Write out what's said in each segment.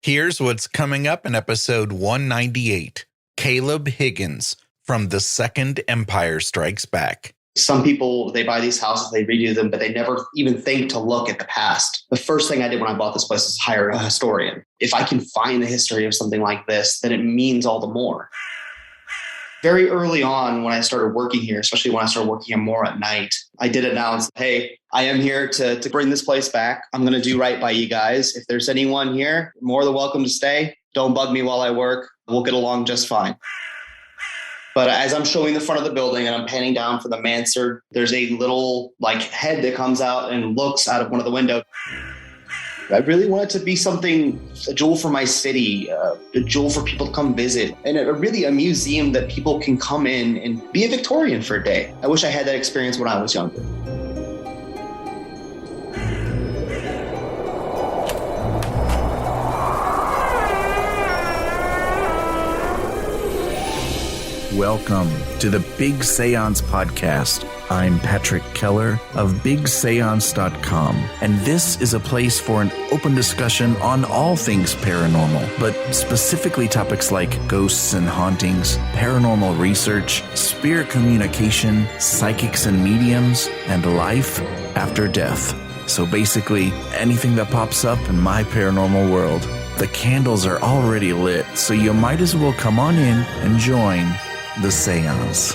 Here's what's coming up in episode 198. Kaleb Higgins from The Second Empire Strikes Back. Some people, they buy these houses, they redo them, but they never even think to look at the past. The first thing I did when I bought this place was hire a historian. If I can find the history of something like this, then it means all the more. Very early on when I started working here, especially when I started working here more at night, I did announce, hey, I am here to bring this place back. I'm going to do right by you guys. If there's anyone here, more than welcome to stay. Don't bug me while I work. We'll get along just fine. But as I'm showing the front of the building and I'm panning down for the mansard, there's a little head that comes out and looks out of one of the windows. I really want it to be something, a jewel for my city, a jewel for people to come visit, and really a museum that people can come in and be a Victorian for a day. I wish I had that experience when I was younger. Welcome to the Big Seance podcast. I'm Patrick Keller of BigSeance.com, and this is a place for an open discussion on all things paranormal, but specifically topics like ghosts and hauntings, paranormal research, spirit communication, psychics and mediums, and life after death. So basically, anything that pops up in my paranormal world. The candles are already lit, so you might as well come on in and join the Seance.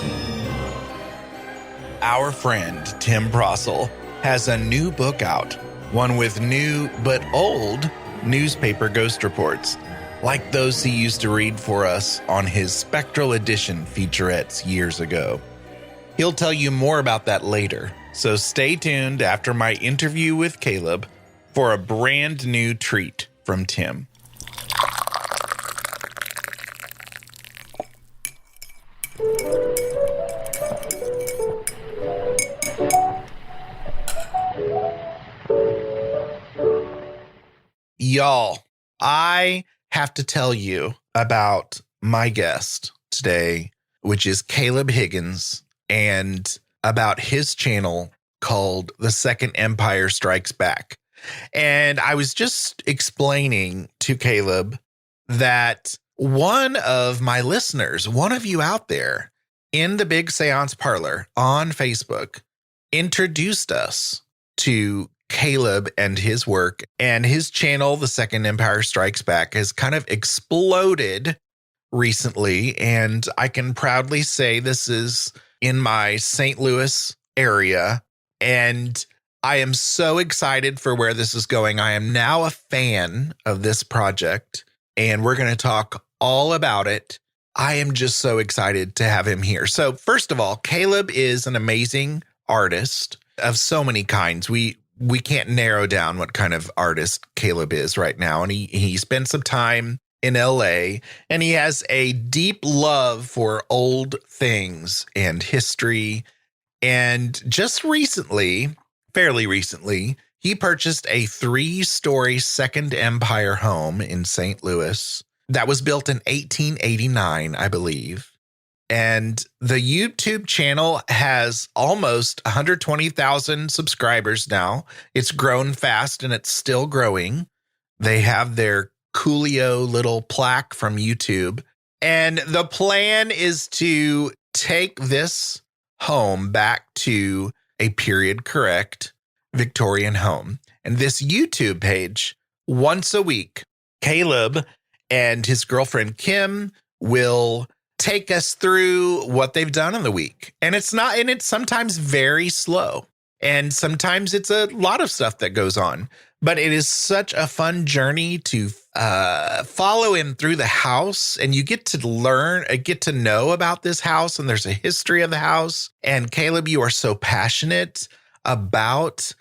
Our friend Tim Prasil has a new book out, one with new but old newspaper ghost reports, like those he used to read for us on his Spectral Edition featurettes years ago. He'll tell you more about that later, so stay tuned after my interview with Kaleb for a brand new treat from Tim. Y'all, I have to tell you about my guest today, which is Kaleb Higgins, and about his channel called The Second Empire Strikes Back. And I was just explaining to Kaleb that one of my listeners, one of you out there in the Big Seance Parlor on Facebook, introduced us to Kaleb and his work, and his channel, The Second Empire Strikes Back, has kind of exploded recently. And I can proudly say this is in my St. Louis area. And I am so excited for where this is going. I am now a fan of this project, and we're going to talk all about it. I am just so excited to have him here. So first of all, Kaleb is an amazing artist of so many kinds. We can't narrow down what kind of artist Kaleb is right now. And he spent some time in LA, and he has a deep love for old things and history. And just recently, fairly recently, he purchased a 3-story Second Empire home in St. Louis that was built in 1889, I believe. And the YouTube channel has almost 120,000 subscribers now. It's grown fast and it's still growing. They have their Coolio little plaque from YouTube. And the plan is to take this home back to a period correct Victorian home. And this YouTube page, once a week, Kaleb and his girlfriend Kim will take us through what they've done in the week. And it's sometimes very slow. And sometimes it's a lot of stuff that goes on. But it is such a fun journey to follow him through the house. And you get to know about this house. And there's a history of the house. And Kaleb, you are so passionate about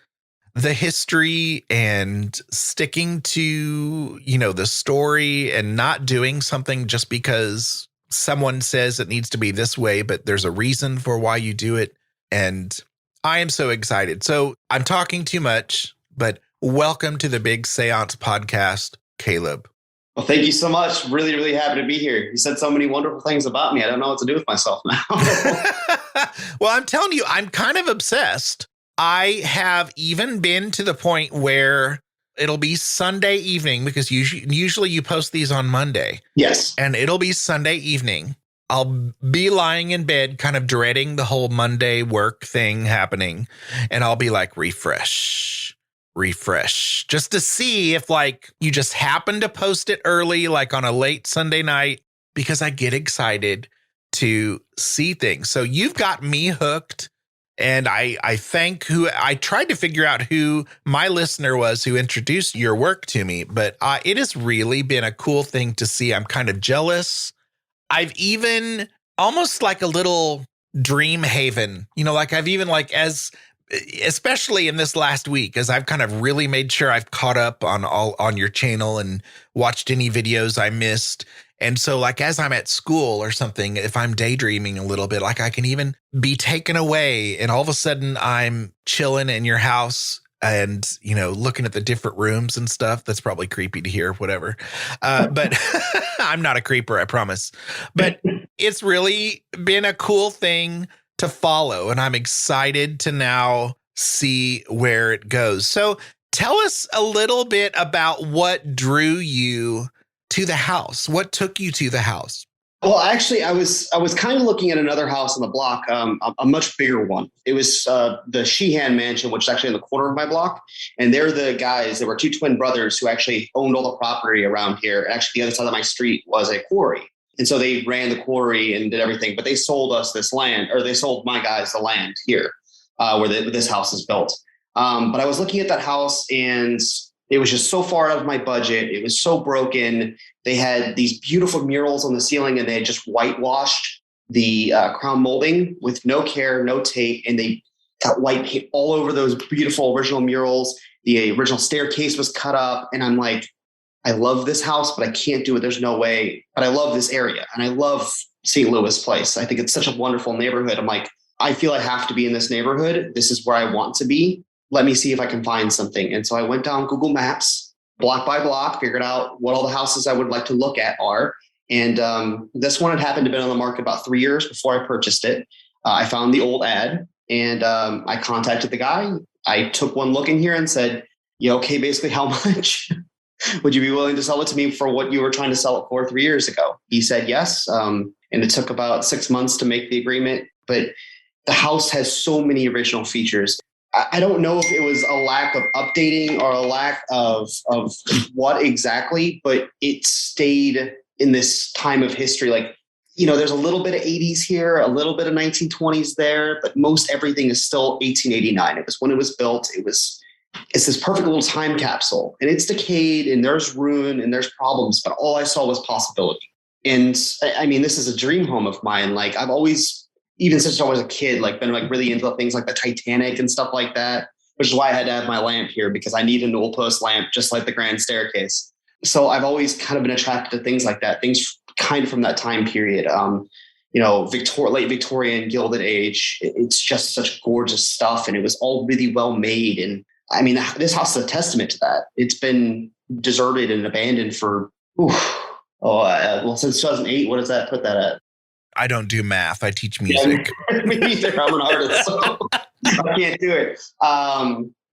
the history and sticking to, the story and not doing something just because someone says it needs to be this way, but there's a reason for why you do it. And I am so excited. So I'm talking too much, but welcome to the Big Seance podcast, Kaleb. Well, thank you so much. Really, really happy to be here. You said so many wonderful things about me. I don't know what to do with myself now. Well, I'm telling you, I'm kind of obsessed. I have even been to the point where It'll be Sunday evening because usually you post these on Monday. Yes. And it'll be Sunday evening. I'll be lying in bed, kind of dreading the whole Monday work thing happening. And I'll be like, refresh, just to see if like you just happen to post it early, like on a late Sunday night, because I get excited to see things. So you've got me hooked. And I tried to figure out who my listener was who introduced your work to me, but it has really been a cool thing to see. I'm kind of jealous. I've even almost like a little dream haven, like I've even like especially in this last week, as I've kind of really made sure I've caught up on your channel and watched any videos I missed. And so like, as I'm at school or something, if I'm daydreaming a little bit, like I can even be taken away and all of a sudden I'm chilling in your house and, looking at the different rooms and stuff. That's probably creepy to hear, whatever. But I'm not a creeper, I promise. But it's really been a cool thing to follow. And I'm excited to now see where it goes. So tell us a little bit about what drew you to the house. What took you to the house? Well, actually, I was kind of looking at another house on the block, a much bigger one. It was the Sheehan Mansion, which is actually in the corner of my block. And they're the guys. There were two twin brothers who actually owned all the property around here. Actually, the other side of my street was a quarry. And so they ran the quarry and did everything. But they sold us this land, or they sold my guys the land here where this house is built. But I was looking at that house and it was just so far out of my budget. It was so broken. They had these beautiful murals on the ceiling and they had just whitewashed the crown molding with no care, no tape. And they got white paint all over those beautiful original murals. The original staircase was cut up. And I'm like, I love this house, but I can't do it. There's no way. But I love this area. And I love St. Louis Place. I think it's such a wonderful neighborhood. I'm like, I feel I have to be in this neighborhood. This is where I want to be. Let me see if I can find something. And so I went down Google Maps, block by block, figured out what all the houses I would like to look at are. And this one had happened to have been on the market about 3 years before I purchased it. I found the old ad and I contacted the guy. I took one look in here and said, okay, basically how much would you be willing to sell it to me for what you were trying to sell it for 3 years ago? He said yes. And it took about 6 months to make the agreement. But the house has so many original features. I don't know if it was a lack of updating or a lack of what exactly, but it stayed in this time of history. Like, there's a little bit of 80s here, a little bit of 1920s there, but most everything is still 1889. It was when it was built. It's this perfect little time capsule, and it's decayed and there's ruin and there's problems, but all I saw was possibility. And I mean, this is a dream home of mine. Like I've always, even since I was a kid, like been like really into things like the Titanic and stuff like that, which is why I had to have my lamp here because I need a newel post lamp, just like the grand staircase. So I've always kind of been attracted to things like that, things kind of from that time period. Late Victorian, Gilded Age. It's just such gorgeous stuff. And it was all really well made. And I mean, this house is a testament to that. It's been deserted and abandoned for, since 2008. What does that put that at? I don't do math. I teach music. Yeah, me neither. I'm an artist, so I can't do it.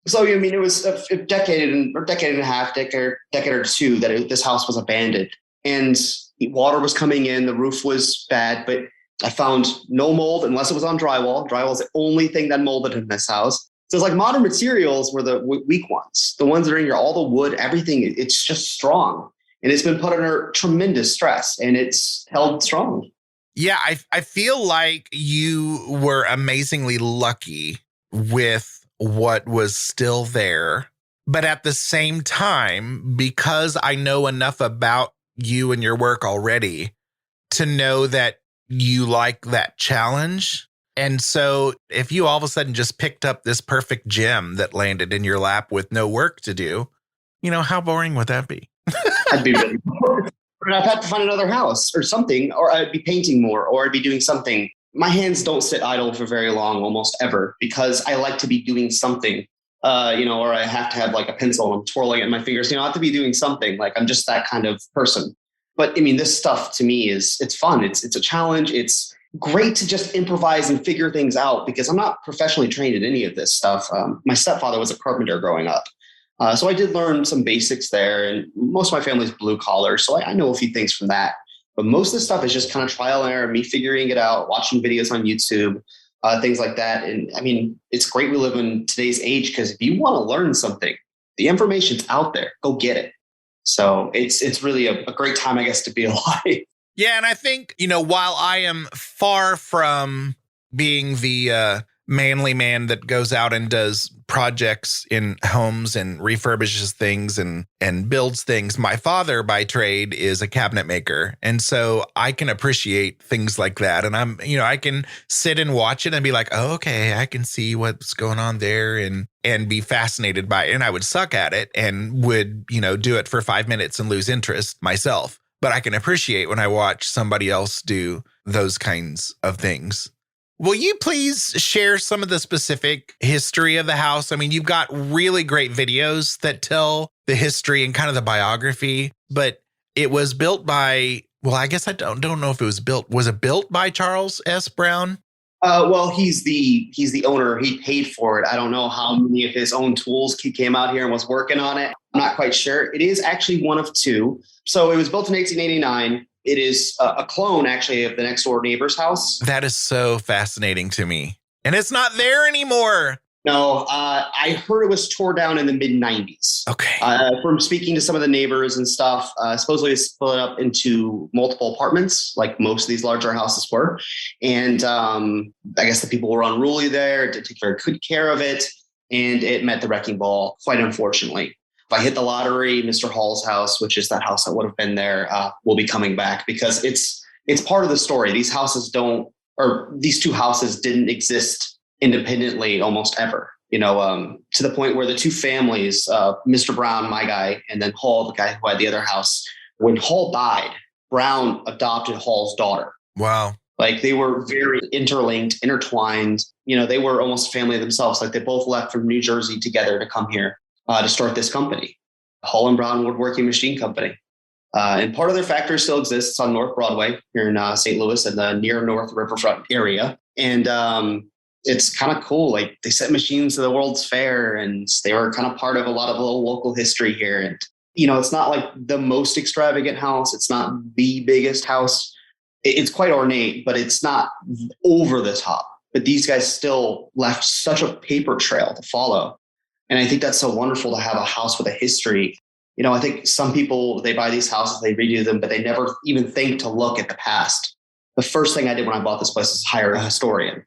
It was a decade and a half, decade or two that this house was abandoned, and water was coming in. The roof was bad, but I found no mold unless it was on drywall. Drywall is the only thing that molded in this house. So it's like modern materials were the weak ones. The ones that are in here, all the wood, everything, it's just strong, and it's been put under tremendous stress, and it's held strong. Yeah, I feel like you were amazingly lucky with what was still there. But at the same time, because I know enough about you and your work already to know that you like that challenge. And so if you all of a sudden just picked up this perfect gem that landed in your lap with no work to do, how boring would that be? I'd be really bored. I've had to find another house or something, or I'd be painting more, or I'd be doing something. My hands don't sit idle for very long, almost ever, because I like to be doing something, or I have to have like a pencil and I'm twirling it in my fingers. I have to be doing something. Like I'm just that kind of person. But I mean, this stuff to me it's fun. It's a challenge. It's great to just improvise and figure things out because I'm not professionally trained in any of this stuff. My stepfather was a carpenter growing up. So I did learn some basics there, and most of my family's blue collar, so I know a few things from that. But most of the stuff is just kind of trial and error, me figuring it out, watching videos on YouTube, things like that. And I mean, it's great we live in today's age because if you want to learn something, the information's out there. Go get it. So it's really a great time, I guess, to be alive. Yeah, and I think, while I am far from being the manly man that goes out and does projects in homes and refurbishes things and builds things, my father by trade is a cabinet maker. And so I can appreciate things like that. And I can sit and watch it and be like, oh, okay, I can see what's going on there and be fascinated by it. And I would suck at it and would, do it for 5 minutes and lose interest myself. But I can appreciate when I watch somebody else do those kinds of things. Will you please share some of the specific history of the house? I mean, you've got really great videos that tell the history and kind of the biography, but it was built by, well, I guess I don't know if it was built. Was it built by Charles S. Brown? Well, he's the owner. He paid for it. I don't know how many of his own tools he came out here and was working on it. I'm not quite sure. It is actually one of two. So it was built in 1889. It is a clone, actually, of the next door neighbor's house. That is so fascinating to me. And it's not there anymore. No, I heard it was tore down in the mid-90s. Okay. From speaking to some of the neighbors and stuff, supposedly it's split up into multiple apartments, like most of these larger houses were. And I guess the people were unruly there, didn't take very good care of it, and it met the wrecking ball, quite unfortunately. If I hit the lottery, Mr. Hall's house, which is that house that would have been there, will be coming back because it's part of the story. These these two houses didn't exist independently almost ever, to the point where the two families, Mr. Brown, my guy, and then Hall, the guy who had the other house, when Hall died, Brown adopted Hall's daughter. Wow. Like they were very interlinked, intertwined. They were almost family themselves. Like they both left from New Jersey together to come here to start this company, Hall and Brown Woodworking Machine Company. And part of their factory still exists on North Broadway here in St. Louis in the near North Riverfront area. And it's kind of cool. Like they sent machines to the World's Fair and they were kind of part of a lot of the local history here. And, it's not like the most extravagant house. It's not the biggest house. It's quite ornate, but it's not over the top. But these guys still left such a paper trail to follow. And I think that's so wonderful to have a house with a history. I think some people, they buy these houses, they redo them, but they never even think to look at the past. The first thing I did when I bought this place was hire a historian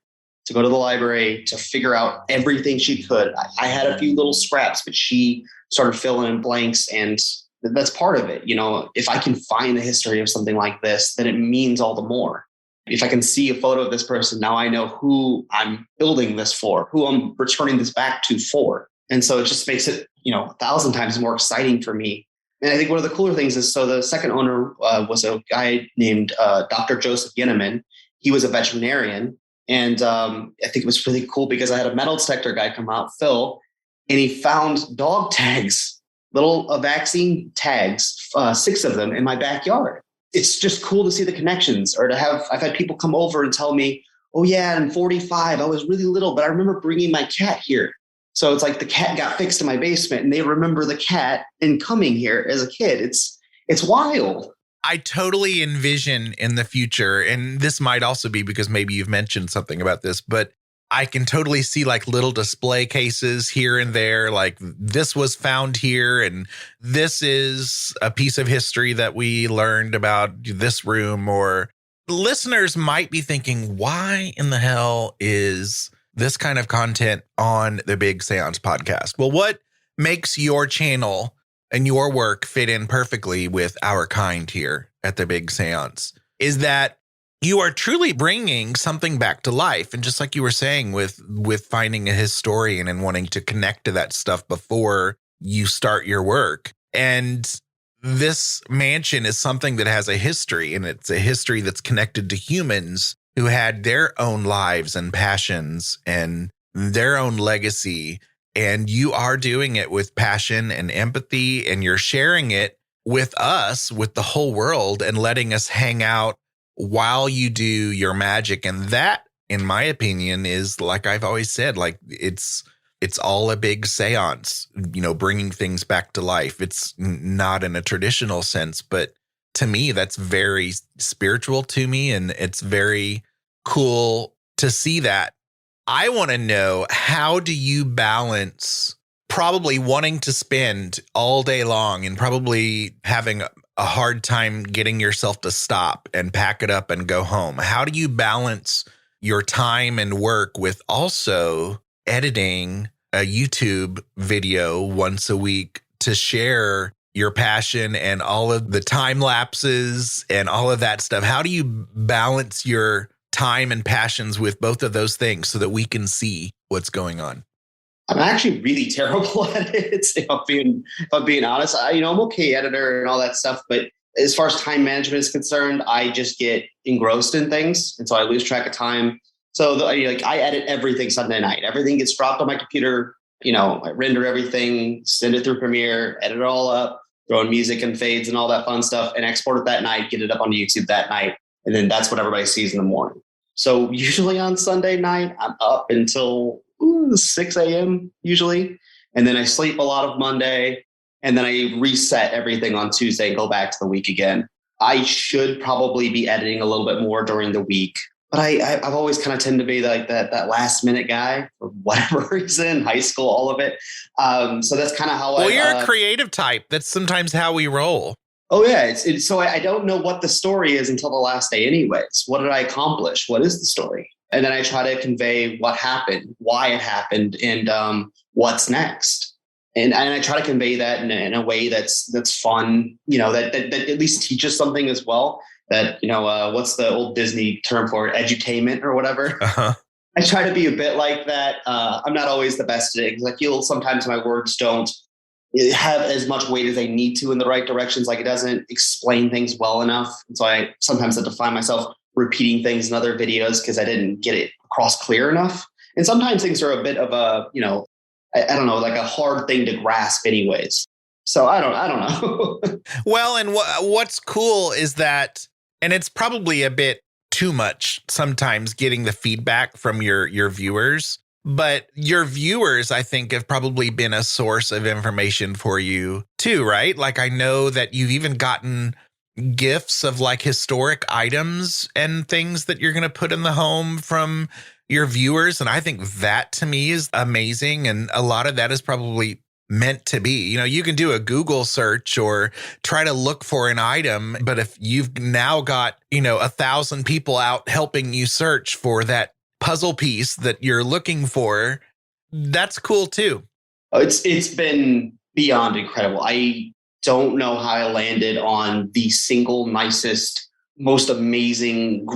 to go to the library to figure out everything she could. I had a few little scraps, but she started filling in blanks, and that's part of it. If I can find the history of something like this, then it means all the more. If I can see a photo of this person, now I know who I'm building this for, who I'm returning this back to for. And so it just makes it, 1,000 times more exciting for me. And I think one of the cooler things is, so the second owner was a guy named Dr. Joseph Yenneman. He was a veterinarian. And I think it was really cool because I had a metal detector guy come out, Phil, and he found dog tags, little vaccine tags, 6 of them in my backyard. It's just cool to see the connections, or I've had people come over and tell me, oh yeah, in 45, I was really little, but I remember bringing my cat here. So it's like the cat got fixed in my basement and they remember the cat and coming here as a kid. It's wild. I totally envision in the future, and this might also be because maybe you've mentioned something about this, but I can totally see like little display cases here and there, like this was found here and this is a piece of history that we learned about this room. Or listeners might be thinking, why in the hell is this kind of content on the Big Seance podcast? Well, what makes your channel and your work fit in perfectly with our kind here at the Big Seance is that you are truly bringing something back to life. And just like you were saying with finding a historian and wanting to connect to that stuff before you start your work. And this mansion is something that has a history, and it's a history that's connected to humans who had their own lives and passions and their own legacy. And you are doing it with passion and empathy, and you're sharing it with us, with the whole world, and letting us hang out while you do your magic. And that, in my opinion, is, like I've always said, like it's it's all a big seance, bringing things back to life. It's not in a traditional sense, but to me, that's very spiritual to me. And it's very cool to see that. I want to know, how do you balance probably wanting to spend all day long and probably having a hard time getting yourself to stop and pack it up and go home? How do you balance your time and work with also editing a YouTube video once a week to share your passion and all of the time lapses and all of that stuff? How do you balance your time and passions with both of those things so that we can see what's going on? I'm actually really terrible at it. If I'm being honest, I'm okay editor and all that stuff, but as far as time management is concerned, I just get engrossed in things, and so I lose track of time. So I edit everything Sunday night. Everything gets dropped on my computer. I render everything, send it through Premiere, edit it all up, throw in music and fades and all that fun stuff, and export it that night, get it up on YouTube that night. And then that's what everybody sees in the morning. So usually on Sunday night, I'm up until 6 a.m. usually. And then I sleep a lot of Monday. And then I reset everything on Tuesday and go back to the week again. I should probably be editing a little bit more during the week. But I've always kind of tend to be like that last minute guy for whatever reason, high school, all of it. So that's kind of how you're a creative type. That's sometimes how we roll. Oh, yeah. So I don't know what the story is until the last day anyways. What did I accomplish? What is the story? And then I try to convey what happened, why it happened, and what's next. And I try to convey that in a way that's fun, that at least teaches something as well. That, what's the old Disney term for it? Edutainment or whatever. Uh-huh. I try to be a bit like that. I'm not always the best at it because I feel sometimes my words don't have as much weight as they need to in the right directions. Like it doesn't explain things well enough. And so I sometimes have to find myself repeating things in other videos because I didn't get it across clear enough. And sometimes things are a bit of a, I don't know, like a hard thing to grasp anyways. So I don't know. Well, and what's cool is that, and it's probably a bit too much sometimes getting the feedback from your viewers, but your viewers, I think, have probably been a source of information for you too, right? Like I know that you've even gotten gifts of like historic items and things that you're going to put in the home from your viewers. And I think that to me is amazing. And a lot of that is probably meant to be. You can do a Google search or try to look for an item, but if you've now got, 1,000 people out helping you search for that puzzle piece that you're looking for, that's cool too. It's been beyond incredible. I don't know how I landed on the single nicest, most amazing,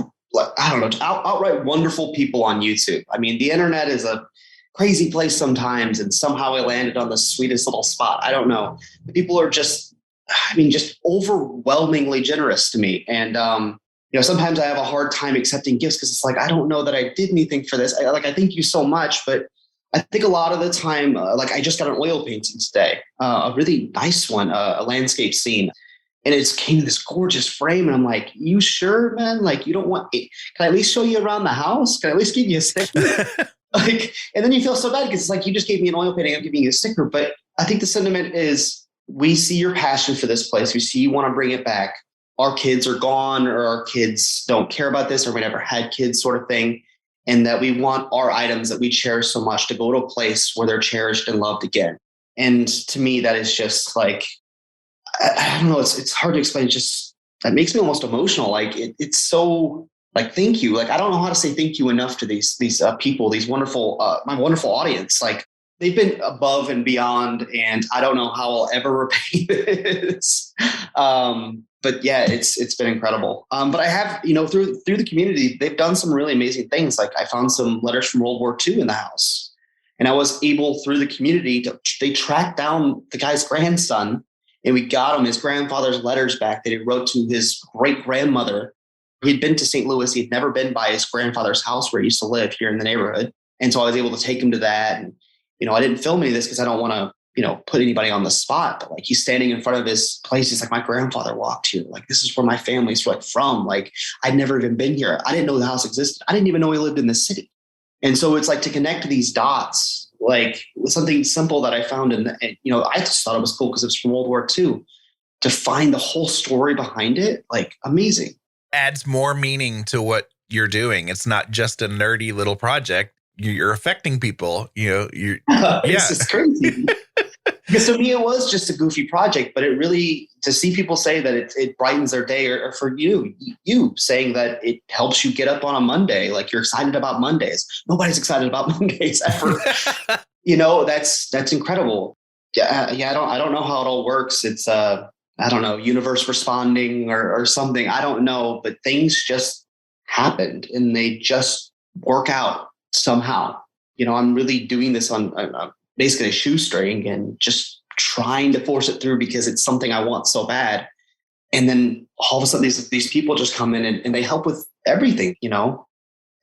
I don't know, outright wonderful people on YouTube. I mean, the internet is a crazy place sometimes, and somehow I landed on the sweetest little spot. I don't know. People are just overwhelmingly generous to me. And, sometimes I have a hard time accepting gifts because it's like, I don't know that I did anything for this. I thank you so much, but I think a lot of the time, I just got an oil painting today, a really nice one, a landscape scene. And it's came in this gorgeous frame. And I'm like, you sure, man? Like, you don't want it? Can I at least show you around the house? Can I at least give you a sticker? And then you feel so bad because it's like, you just gave me an oil painting, I'm giving you a sticker. But I think the sentiment is, we see your passion for this place. We see you want to bring it back. Our kids are gone, or our kids don't care about this, or we never had kids, sort of thing. And that we want our items that we cherish so much to go to a place where they're cherished and loved again. And to me, that is just like, I don't know, it's hard to explain. It's just, that makes me almost emotional. Like it's so like, thank you. Like, I don't know how to say thank you enough to these people, these wonderful, my wonderful audience. Like, they've been above and beyond, and I don't know how I'll ever repay this. But yeah, it's been incredible. But I have, through the community, they've done some really amazing things. Like I found some letters from World War II in the house, and I was able through the community they tracked down the guy's grandson, and we got him his grandfather's letters back that he wrote to his great grandmother. He'd been to St. Louis. He'd never been by his grandfather's house where he used to live here in the neighborhood. And so I was able to take him to that. And, I didn't film any of this because I don't want to, put anybody on the spot. But like, he's standing in front of his place. He's like, my grandfather walked here. Like, this is where my family's from. Like, I'd never even been here. I didn't know the house existed. I didn't even know he lived in the city. And so it's like, to connect these dots like something simple that I found I just thought it was cool because it was from World War II. To find the whole story behind it, like amazing. Adds more meaning to what you're doing. It's not just a nerdy little project. You're affecting people, It's yeah. just crazy. Because to me, it was just a goofy project, but it really, to see people say that it brightens their day, or for you saying that it helps you get up on a Monday, like you're excited about Mondays. Nobody's excited about Mondays ever. That's incredible. Yeah. I don't know how it all works. It's I don't know, universe responding or something. I don't know, but things just happened and they just work out somehow. I'm really doing this on basically a shoestring and just trying to force it through because it's something I want so bad. And then all of a sudden these people just come in and they help with everything,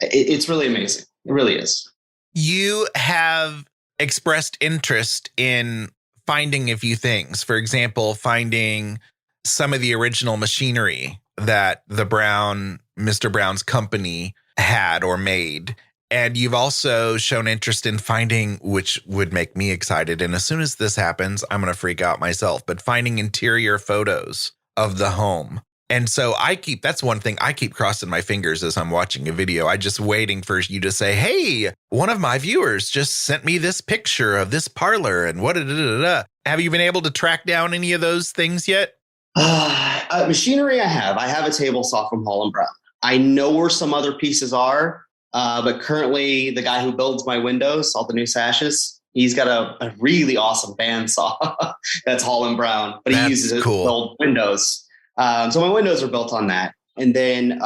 It's really amazing. It really is. You have expressed interest in finding a few things. For example, finding some of the original machinery that Mr. Brown's company had or made. And you've also shown interest in finding, which would make me excited. And as soon as this happens, I'm going to freak out myself, but finding interior photos of the home. And so that's one thing I keep crossing my fingers as I'm watching a video. I just waiting for you to say, hey, one of my viewers just sent me this picture of this parlor and what. Have you been able to track down any of those things yet? Machinery I have a table saw from Hall & Brown. I know where some other pieces are, but currently the guy who builds my windows, all the new sashes, he's got a really awesome bandsaw that's Hall & Brown, but he uses it to build windows. So my windows are built on that. And then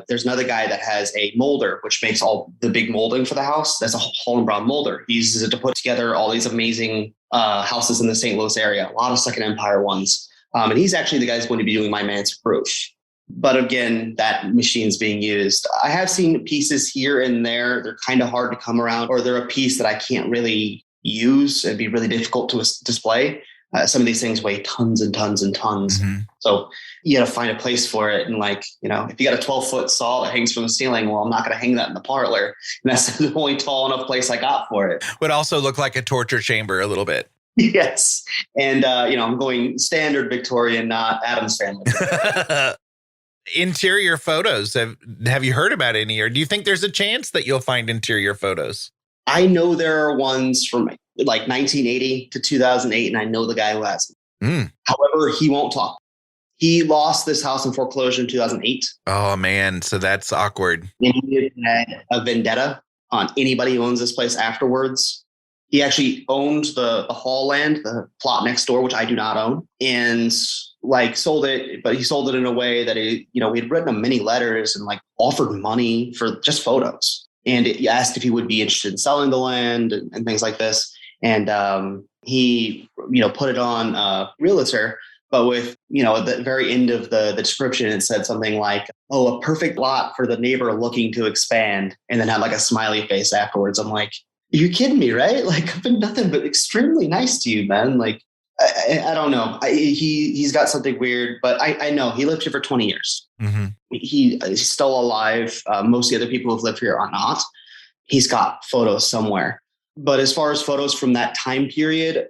there's another guy that has a molder, which makes all the big molding for the house. That's a Hall & Brown molder. He uses it to put together all these amazing houses in the St. Louis area, a lot of Second Empire ones. And he's actually the guy who's going to be doing my mansard roof. But again, that machine's being used. I have seen pieces here and there. They're kind of hard to come around, or they're a piece that I can't really use. It'd be really difficult to display. Some of these things weigh tons and tons and tons. Mm-hmm. So you got to find a place for it. And if you got a 12-foot saw that hangs from the ceiling, well, I'm not going to hang that in the parlor. And that's the only tall enough place I got for it. Would also look like a torture chamber a little bit. Yes. And, I'm going standard Victorian, not Addams Family. Interior photos. Have you heard about any, or do you think there's a chance that you'll find interior photos? I know there are ones from 1980 to 2008, and I know the guy who has them. However, he won't talk. He lost this house in foreclosure in 2008. Oh, man. So that's awkward. And he had a vendetta on anybody who owns this place afterwards. He actually owned the Hall land, the plot next door, which I do not own, and sold it. But he sold it in a way that he had written him many letters and offered money for just photos. And he asked if he would be interested in selling the land and things like this. And he, put it on Realtor. But with, at the very end of the description, it said something like, oh, a perfect lot for the neighbor looking to expand. And then had a smiley face afterwards. I'm like, you're kidding me, right? I've been nothing but extremely nice to you, man. I don't know. He's got something weird, but I know he lived here for 20 years. Mm-hmm. He's still alive. Most of the other people who've lived here are not. He's got photos somewhere. But as far as photos from that time period,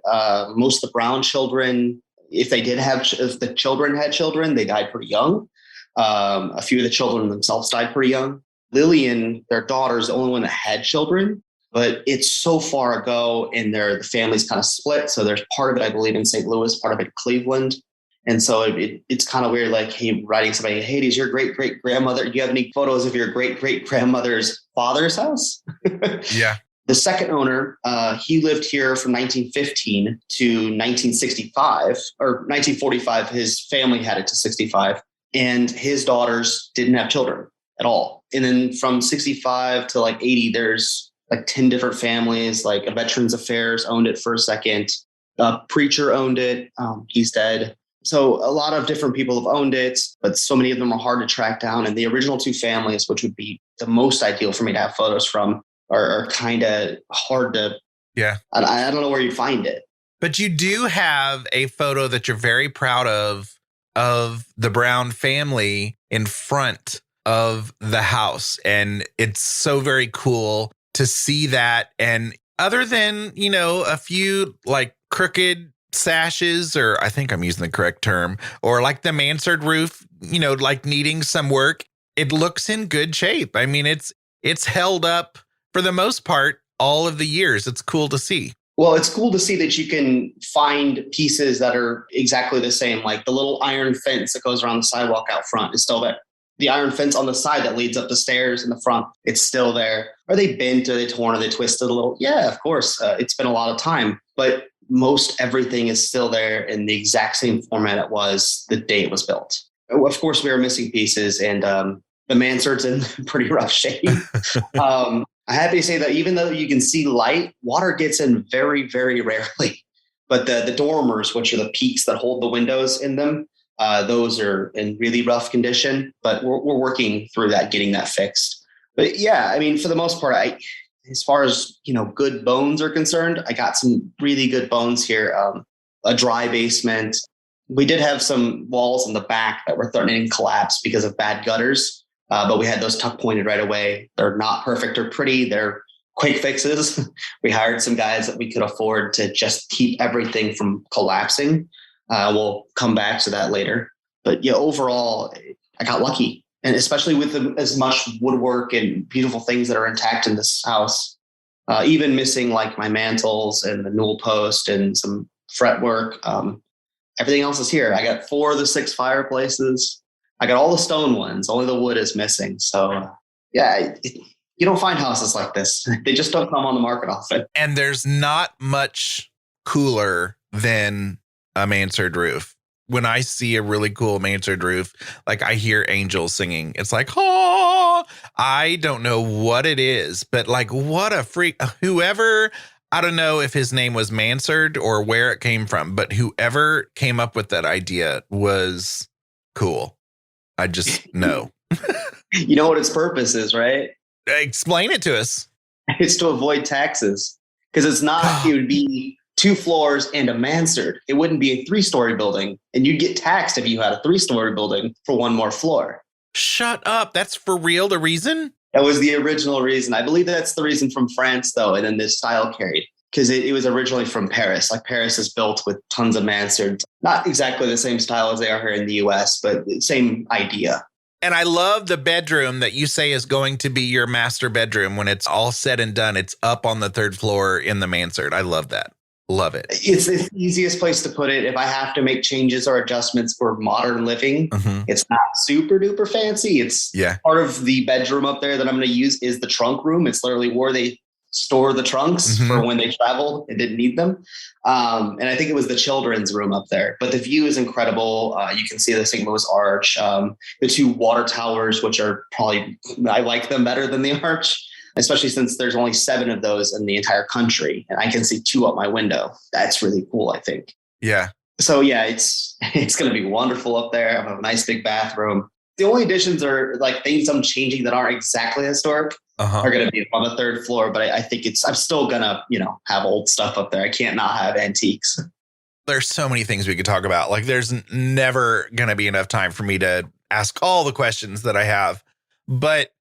most of the Brown children, if the children had children, they died pretty young. A few of the children themselves died pretty young. Lillian, their daughter, is the only one that had children. But it's so far ago, and the family's kind of split. So there's part of it, I believe, in St. Louis, part of it in Cleveland. And so it's kind of weird, writing somebody, hey, does your great-great-grandmother, do you have any photos of your great-great-grandmother's father's house? Yeah. The second owner, he lived here from 1915 to 1965, or 1945. His family had it to 65. And his daughters didn't have children at all. And then from 65 to 80, there's 10 different families. A Veterans Affairs owned it for a second. A preacher owned it. He's dead. So a lot of different people have owned it, but so many of them are hard to track down. And the original two families, which would be the most ideal for me to have photos from, are kind of hard to. Yeah. I don't know where you find it. But you do have a photo that you're very proud of the Brown family in front of the house. And it's so very cool to see that. And other than, a few like crooked sashes, or I think I'm using the correct term, or like the mansard roof, like needing some work, it looks in good shape. I mean, it's held up for the most part all of the years. It's cool to see. Well, it's cool to see that you can find pieces that are exactly the same. Like the little iron fence that goes around the sidewalk out front is still there. The iron fence on the side that leads up the stairs in the front, it's still there. Are they bent? Are they torn? Are they twisted a little? Yeah, of course. It's been a lot of time, but most everything is still there in the exact same format it was the day it was built. Of course, we are missing pieces, and the mansard's in pretty rough shape. I'm happy to say that even though you can see light, water gets in very, very rarely. But the dormers, which are the peaks that hold the windows in them, those are in really rough condition. But we're working through that, getting that fixed. But yeah, I mean, for the most part, as far as good bones are concerned, I got some really good bones here. A dry basement. We did have some walls in the back that were threatening to collapse because of bad gutters. But we had those tuck pointed right away. They're not perfect or pretty. They're quick fixes. We hired some guys that we could afford to just keep everything from collapsing. We'll come back to that later. But yeah, overall, I got lucky. And especially with as much woodwork and beautiful things that are intact in this house, even missing like my mantles and the newel post and some fretwork. Everything else is here. I got 4 of the 6 fireplaces. I got all the stone ones. Only the wood is missing. So, yeah, you don't find houses like this. They just don't come on the market often. And there's not much cooler than a mansard roof. When I see a really cool mansard roof, like I hear angels singing. It's like, oh, I don't know what it is, but like what a freak. Whoever, I don't know if his name was Mansard or where it came from, but whoever came up with that idea was cool. I just know. You know what its purpose is, right? Explain it to us. It's to avoid taxes. Because it's not, it would be 2 floors and a mansard. It wouldn't be a 3-story building. And you'd get taxed if you had a 3-story building for 1 more floor. Shut up. That's for real the reason? That was the original reason. I believe that's the reason from France, though, and then this style carried. Because it was originally from Paris. Like Paris is built with tons of mansards. Not exactly the same style as they are here in the US, but same idea. And I love the bedroom that you say is going to be your master bedroom. When it's all said and done, it's up on the 3rd floor in the mansard. I love that. Love it. It's the easiest place to put it. If I have to make changes or adjustments for modern living, It's not super duper fancy. It's part of the bedroom up there that I'm going to use is the trunk room. It's literally where they store the trunks for when they traveled and didn't need them. And I think it was the children's room up there. But the view is incredible. You can see the St. Louis Arch, the 2 water towers, which are probably, I like them better than the arch, especially since there's only 7 of those in the entire country. And I can see 2 out my window. That's really cool, I think. Yeah. So yeah, it's going to be wonderful up there. I have a nice big bathroom. The only additions are like things I'm changing that aren't exactly historic. Are going to be on the 3rd floor, but I think I'm still going to, have old stuff up there. I can't not have antiques. There's so many things we could talk about. Like there's never going to be enough time for me to ask all the questions that I have, but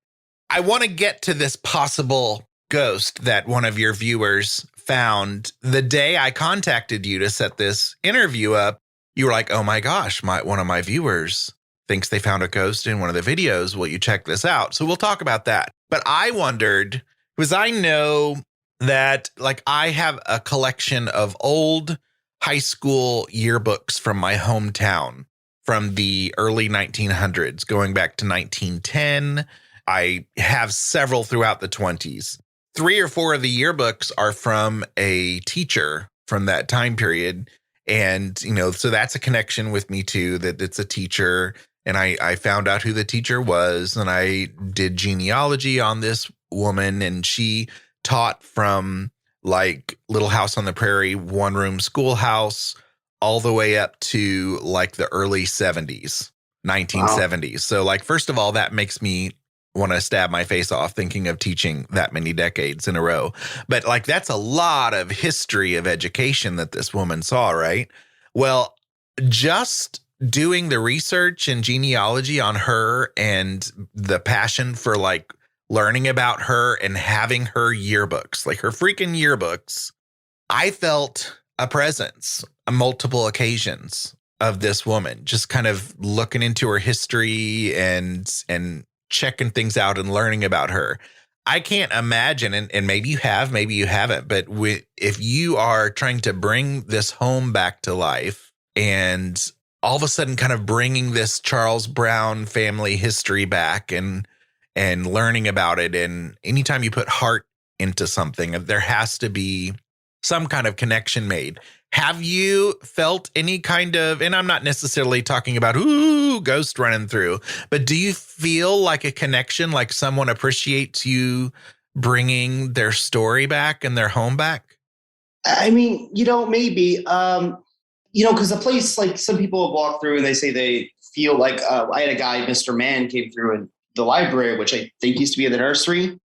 I want to get to this possible ghost that one of your viewers found the day I contacted you to set this interview up. You were like, oh my gosh, one of my viewers thinks they found a ghost in one of the videos. Will you check this out? So we'll talk about that. But I wondered, because I know that like I have a collection of old high school yearbooks from my hometown from the early 1900s, going back to 1910. I have several throughout the 20s. 3 or 4 of the yearbooks are from a teacher from that time period. And, so that's a connection with me too, that it's a teacher. And I found out who the teacher was, and I did genealogy on this woman, and she taught from like Little House on the Prairie, 1-room schoolhouse, all the way up to like the early 70s, 1970s. Wow. So like, first of all, that makes me want to stab my face off thinking of teaching that many decades in a row. But like, that's a lot of history of education that this woman saw, right? Well, just doing the research and genealogy on her and the passion for like learning about her and having her yearbooks, like her freaking yearbooks, I felt a presence on multiple occasions of this woman, just kind of looking into her history and checking things out and learning about her. I can't imagine, and maybe you have, maybe you haven't, but if you are trying to bring this home back to life and all of a sudden kind of bringing this Charles Brown family history back and learning about it, and anytime you put heart into something, there has to be some kind of connection made. Have you felt any kind of, and I'm not necessarily talking about, ghost running through, but do you feel like a connection, like someone appreciates you bringing their story back and their home back? I mean, maybe, because the place, like some people have walked through and they say they feel like, I had a guy, Mr. Mann, came through in the library, which I think used to be in the nursery.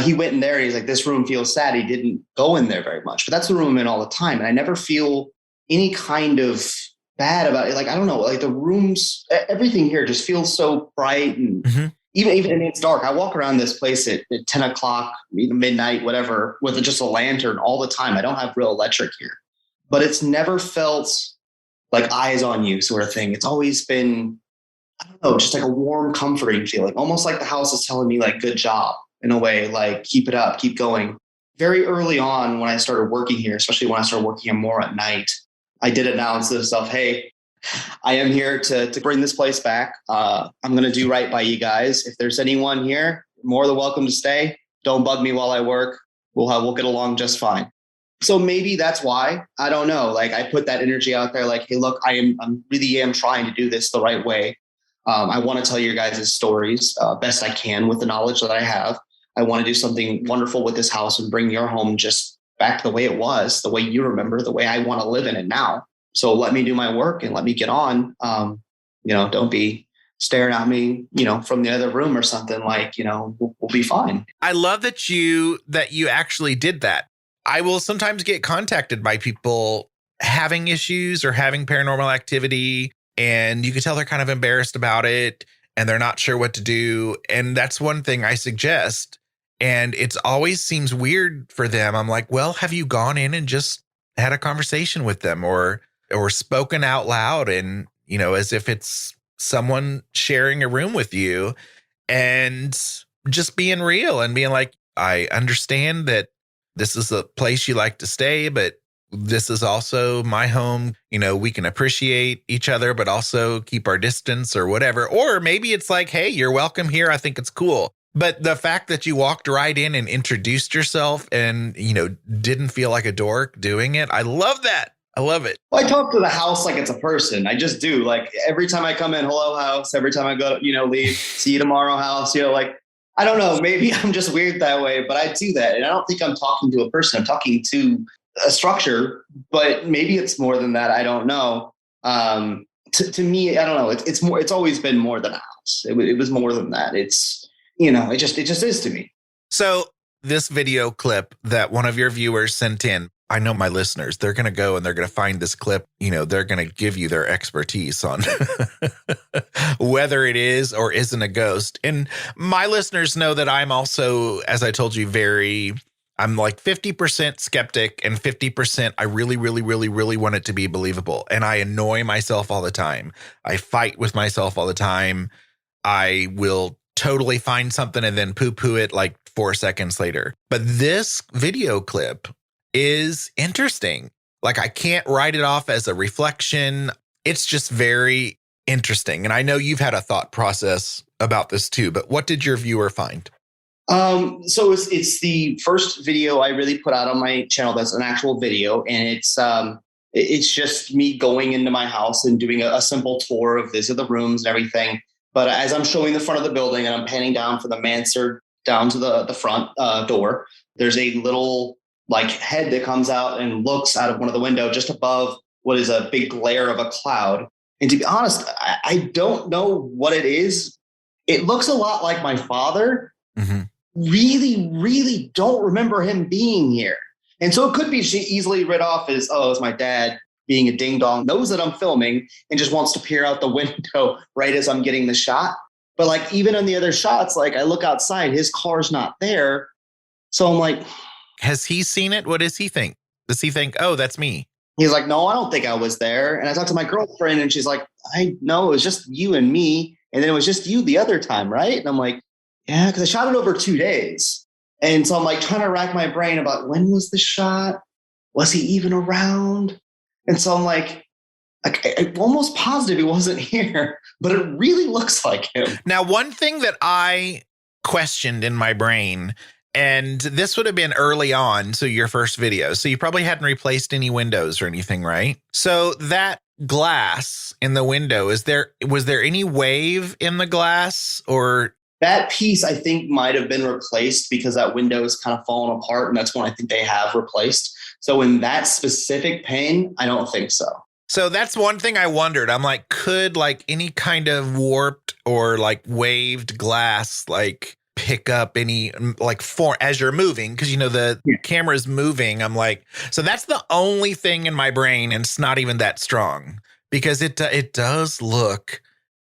He went in there and he's like, this room feels sad. He didn't go in there very much, but that's the room I'm in all the time. And I never feel any kind of bad about it. Like, I don't know, like the rooms, everything here just feels so bright. And even when it's dark, I walk around this place at 10 o'clock, midnight, whatever, with just a lantern all the time. I don't have real electric here, but it's never felt like eyes on you sort of thing. It's always been, I don't know, just like a warm, comforting feeling, almost like the house is telling me like, good job. In a way, like, keep it up, keep going. Very early on when I started working here, especially when I started working here more at night, I did announce to myself, hey, I am here to bring this place back. I'm going to do right by you guys. If there's anyone here, more than welcome to stay. Don't bug me while I work. We'll get along just fine. So maybe that's why. I don't know. Like, I put that energy out there like, hey, look, I really am trying to do this the right way. I want to tell your guys' stories best I can with the knowledge that I have. I want to do something wonderful with this house and bring your home just back to the way it was, the way you remember, the way I want to live in it now. So let me do my work and let me get on. Don't be staring at me, from the other room or something, like, we'll be fine. I love that you actually did that. I will sometimes get contacted by people having issues or having paranormal activity, and you can tell they're kind of embarrassed about it and they're not sure what to do. And that's one thing I suggest. And it's always seems weird for them. I'm like, well, have you gone in and just had a conversation with them or spoken out loud and, as if it's someone sharing a room with you and just being real and being like, I understand that this is a place you like to stay, but this is also my home. We can appreciate each other, but also keep our distance or whatever. Or maybe it's like, hey, you're welcome here. I think it's cool. But the fact that you walked right in and introduced yourself and, didn't feel like a dork doing it. I love that. I love it. Well, I talk to the house like it's a person. I just do. Like every time I come in, hello house. Every time I go, leave, see you tomorrow house. Like, I don't know, maybe I'm just weird that way, but I do that. And I don't think I'm talking to a person. I'm talking to a structure, but maybe it's more than that. I don't know. To me, I don't know. It's more. It's always been more than a house. It was more than that. It's, it just is to me. So this video clip that one of your viewers sent in, I know my listeners, they're going to go and they're going to find this clip. They're going to give you their expertise on whether it is or isn't a ghost. And my listeners know that I'm also, as I told you, I'm like 50% skeptic and 50% I really, really, really, really want it to be believable. And I annoy myself all the time. I fight with myself all the time. I will totally find something and then poo-poo it like 4 seconds later. But this video clip is interesting. Like, I can't write it off as a reflection. It's just very interesting. And I know you've had a thought process about this too, but what did your viewer find? So it's the first video I really put out on my channel that's an actual video, and it's just me going into my house and doing a simple tour of these are the rooms and everything. But as I'm showing the front of the building and I'm panning down from the mansard down to the front door, there's a little like head that comes out and looks out of one of the window just above what is a big glare of a cloud. And to be honest, I don't know what it is. It looks a lot like my father. Mm-hmm. Really, really don't remember him being here. And so it could be easily read off as, oh, it's my dad being a ding dong, knows that I'm filming and just wants to peer out the window right as I'm getting the shot. But like, even in the other shots, like I look outside, his car's not there. So I'm like, has he seen it? What does he think? Does he think, oh, that's me? He's like, no, I don't think I was there. And I talked to my girlfriend and she's like, I know it was just you and me. And then it was just you the other time, right? And I'm like, yeah, because I shot it over 2 days. And so I'm like trying to rack my brain about when was the shot? Was he even around? And so I'm like, I'm almost positive he wasn't here, but it really looks like him. Now, one thing that I questioned in my brain, and this would have been early on, so your first video, so you probably hadn't replaced any windows or anything, right? So that glass in the window, was there any wave in the glass? Or that piece I think might have been replaced because that window is kind of fallen apart, and that's one I think they have replaced. So in that specific pane, I don't think so. So that's one thing I wondered. I'm like, could like any kind of warped or like waved glass like pick up any like form as you're moving? Because, you know, the camera's moving. I'm like, so that's the only thing in my brain, and it's not even that strong because it does look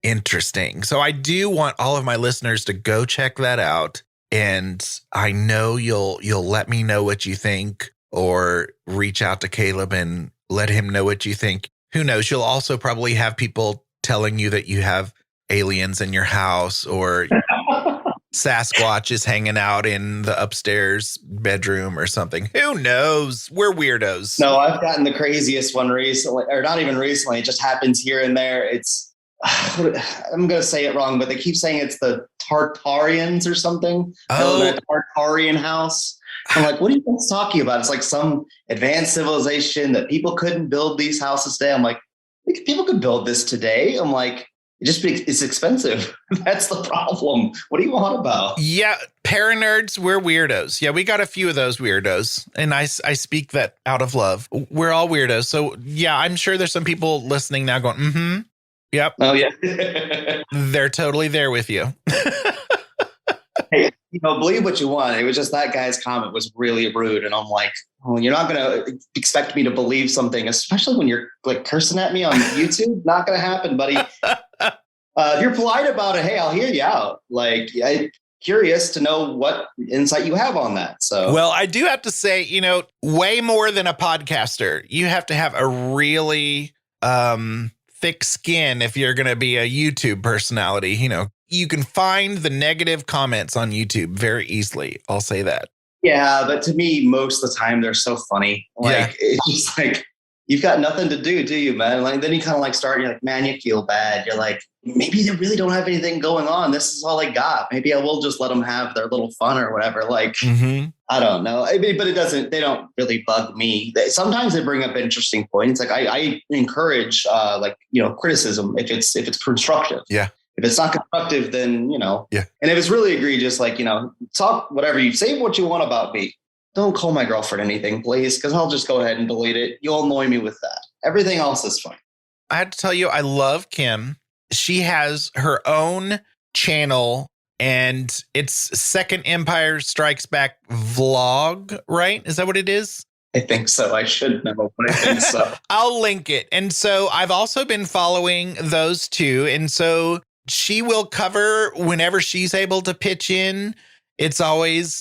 interesting. So I do want all of my listeners to go check that out. And I know you'll let me know what you think, or reach out to Kaleb and let him know what you think. Who knows? You'll also probably have people telling you that you have aliens in your house, or Sasquatch is hanging out in the upstairs bedroom or something. Who knows? We're weirdos. No, I've gotten the craziest one recently, or not even recently. It just happens here and there. It's, I'm going to say it wrong, but they keep saying it's the Tartarians or something. Oh, a Tartarian house. I'm like, what are you guys talking about? It's like some advanced civilization that people couldn't build these houses today. I'm like, people could build this today. I'm like, it's expensive. That's the problem. What do you want about? Yeah, Paranerds, we're weirdos. Yeah, we got a few of those weirdos. And I speak that out of love. We're all weirdos. So yeah, I'm sure there's some people listening now going, mm-hmm. Yep. Oh, yeah. They're totally there with you. Hey, believe what you want. It was just that guy's comment was really rude. And I'm like, oh, you're not going to expect me to believe something, especially when you're like cursing at me on YouTube. Not going to happen, buddy. If you're polite about it, hey, I'll hear you out. Like, I'm curious to know what insight you have on that. So, well, I do have to say, way more than a podcaster, you have to have a really thick skin if you're going to be a YouTube personality. You can find the negative comments on YouTube very easily. I'll say that. Yeah, but to me, most of the time, they're so funny. Like, It's just like, you've got nothing to do you, man? Like, then you kind of like start, you're like, man, you feel bad. You're like, maybe they really don't have anything going on. This is all they got. Maybe I will just let them have their little fun or whatever. Like, I don't know. I mean, but they don't really bug me. Sometimes they bring up interesting points. Like I encourage criticism if it's constructive. Yeah. If it's not constructive, then, Yeah. And if it's really egregious, like, talk whatever you say, what you want about me. Don't call my girlfriend anything, please, because I'll just go ahead and delete it. You'll annoy me with that. Everything else is fine. I had to tell you, I love Kim. She has her own channel, and it's Second Empire Strikes Back vlog, right? Is that what it is? I think so. I should know, but I think so. I'll link it. And so I've also been following those two. And so she will cover whenever she's able to pitch in. It's always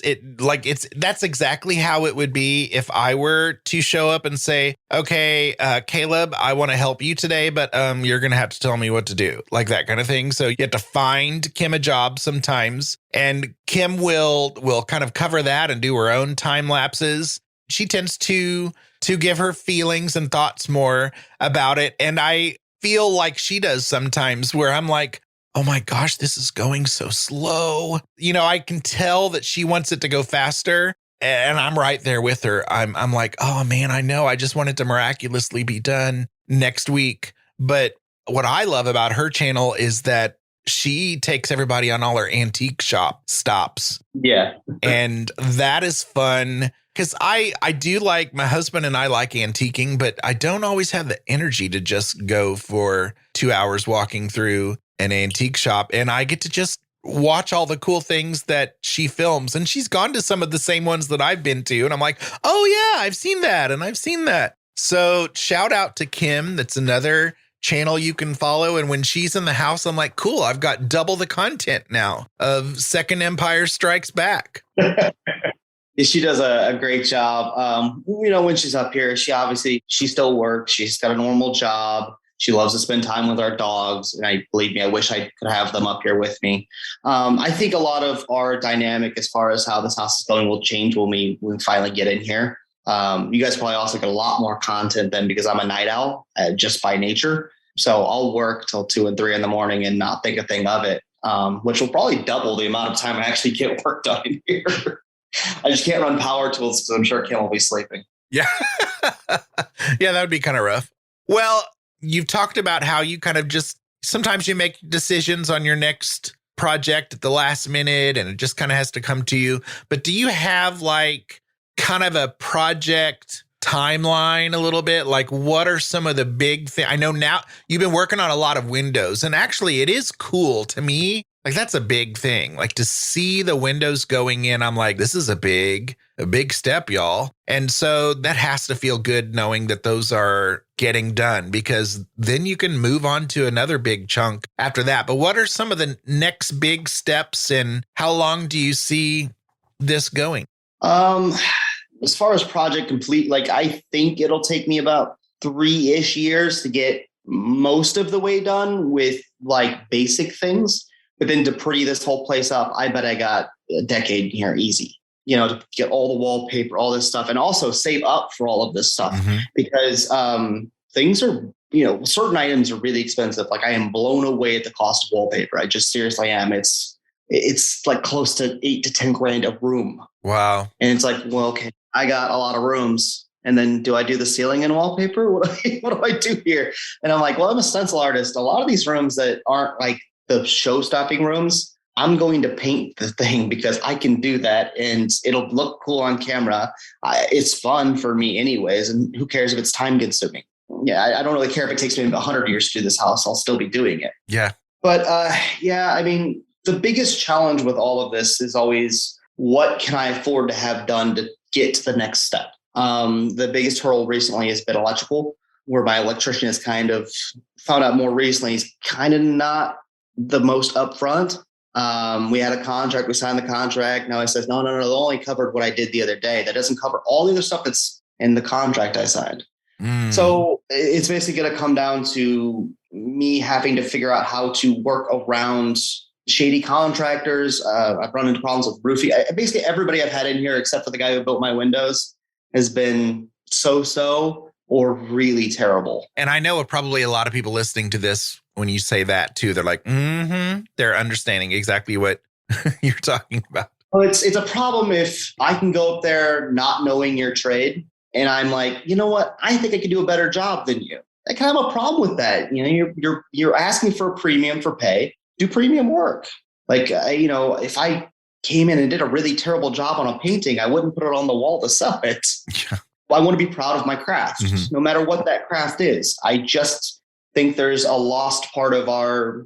that's exactly how it would be if I were to show up and say, okay, Kaleb, I want to help you today, but you're going to have to tell me what to do, like that kind of thing. So you have to find Kim a job sometimes, and Kim will kind of cover that and do her own time lapses. She tends to give her feelings and thoughts more about it. And I feel like she does sometimes, where I'm like, oh my gosh, this is going so slow. I can tell that she wants it to go faster, and I'm right there with her. I'm like, oh man, I know. I just want it to miraculously be done next week. But what I love about her channel is that she takes everybody on all her antique shop stops. Yeah. And that is fun. Because I do like, my husband and I like antiquing, but I don't always have the energy to just go for 2 hours walking through an antique shop. And I get to just watch all the cool things that she films. And she's gone to some of the same ones that I've been to. And I'm like, oh yeah, I've seen that. And I've seen that. So shout out to Kim. That's another channel you can follow. And when she's in the house, I'm like, cool, I've got double the content now of Second Empire Strikes Back. She does a great job. When she's up here, she still works. She's got a normal job. She loves to spend time with our dogs. And believe me, I wish I could have them up here with me. I think a lot of our dynamic as far as how this house is going will change when we finally get in here. You guys probably also get a lot more content then because I'm a night owl just by nature. So I'll work till 2 and 3 in the morning and not think a thing of it, which will probably double the amount of time I actually get work done in here. I just can't run power tools because I'm sure Kim will be sleeping. Yeah. Yeah, that would be kind of rough. Well, you've talked about how you kind of just sometimes you make decisions on your next project at the last minute and it just kind of has to come to you. But do you have like kind of a project timeline a little bit? Like what are some of the big things? I know now you've been working on a lot of windows and actually it is cool to me. Like that's a big thing. Like to see the windows going in, I'm like, this is a big step, y'all. And so that has to feel good knowing that those are getting done because then you can move on to another big chunk after that. But what are some of the next big steps and how long do you see this going? As far as project complete, like I think it'll take me about 3-ish years to get most of the way done with like basic things. But then to pretty this whole place up, I bet I got a decade here easy, to get all the wallpaper, all this stuff, and also save up for all of this stuff because things are, certain items are really expensive. Like I am blown away at the cost of wallpaper. I just seriously am. It's like close to $8 to $10 grand a room. Wow. And it's like, well, okay, I got a lot of rooms. And then do I do the ceiling in wallpaper? What do I do here? And I'm like, well, I'm a stencil artist. A lot of these rooms that aren't like the show-stopping rooms, I'm going to paint the thing because I can do that and it'll look cool on camera. It's fun for me anyways. And who cares if it's time consuming? Yeah, I don't really care if it takes me 100 years to do this house. I'll still be doing it. Yeah. But the biggest challenge with all of this is always what can I afford to have done to get to the next step? The biggest hurdle recently has been electrical, where my electrician has kind of found out more recently he's kind of not the most upfront. We had a contract, we signed the contract. Now he says, no, they only covered what I did the other day. That doesn't cover all the other stuff that's in the contract I signed. So it's basically going to come down to me having to figure out how to work around shady contractors. I've run into problems with roofing. Basically everybody I've had in here, except for the guy who built my windows, has been so or really terrible. And I know probably a lot of people listening to this, when you say that too, they're like, they're understanding exactly what you're talking about. Well, it's a problem if I can go up there not knowing your trade. And I'm like, you know what? I think I could do a better job than you. I kind of have a problem with that. You're asking for a premium for pay. Do premium work. Like, if I came in and did a really terrible job on a painting, I wouldn't put it on the wall to sell it. Yeah. I want to be proud of my craft, no matter what that craft is. I just think there's a lost part of our,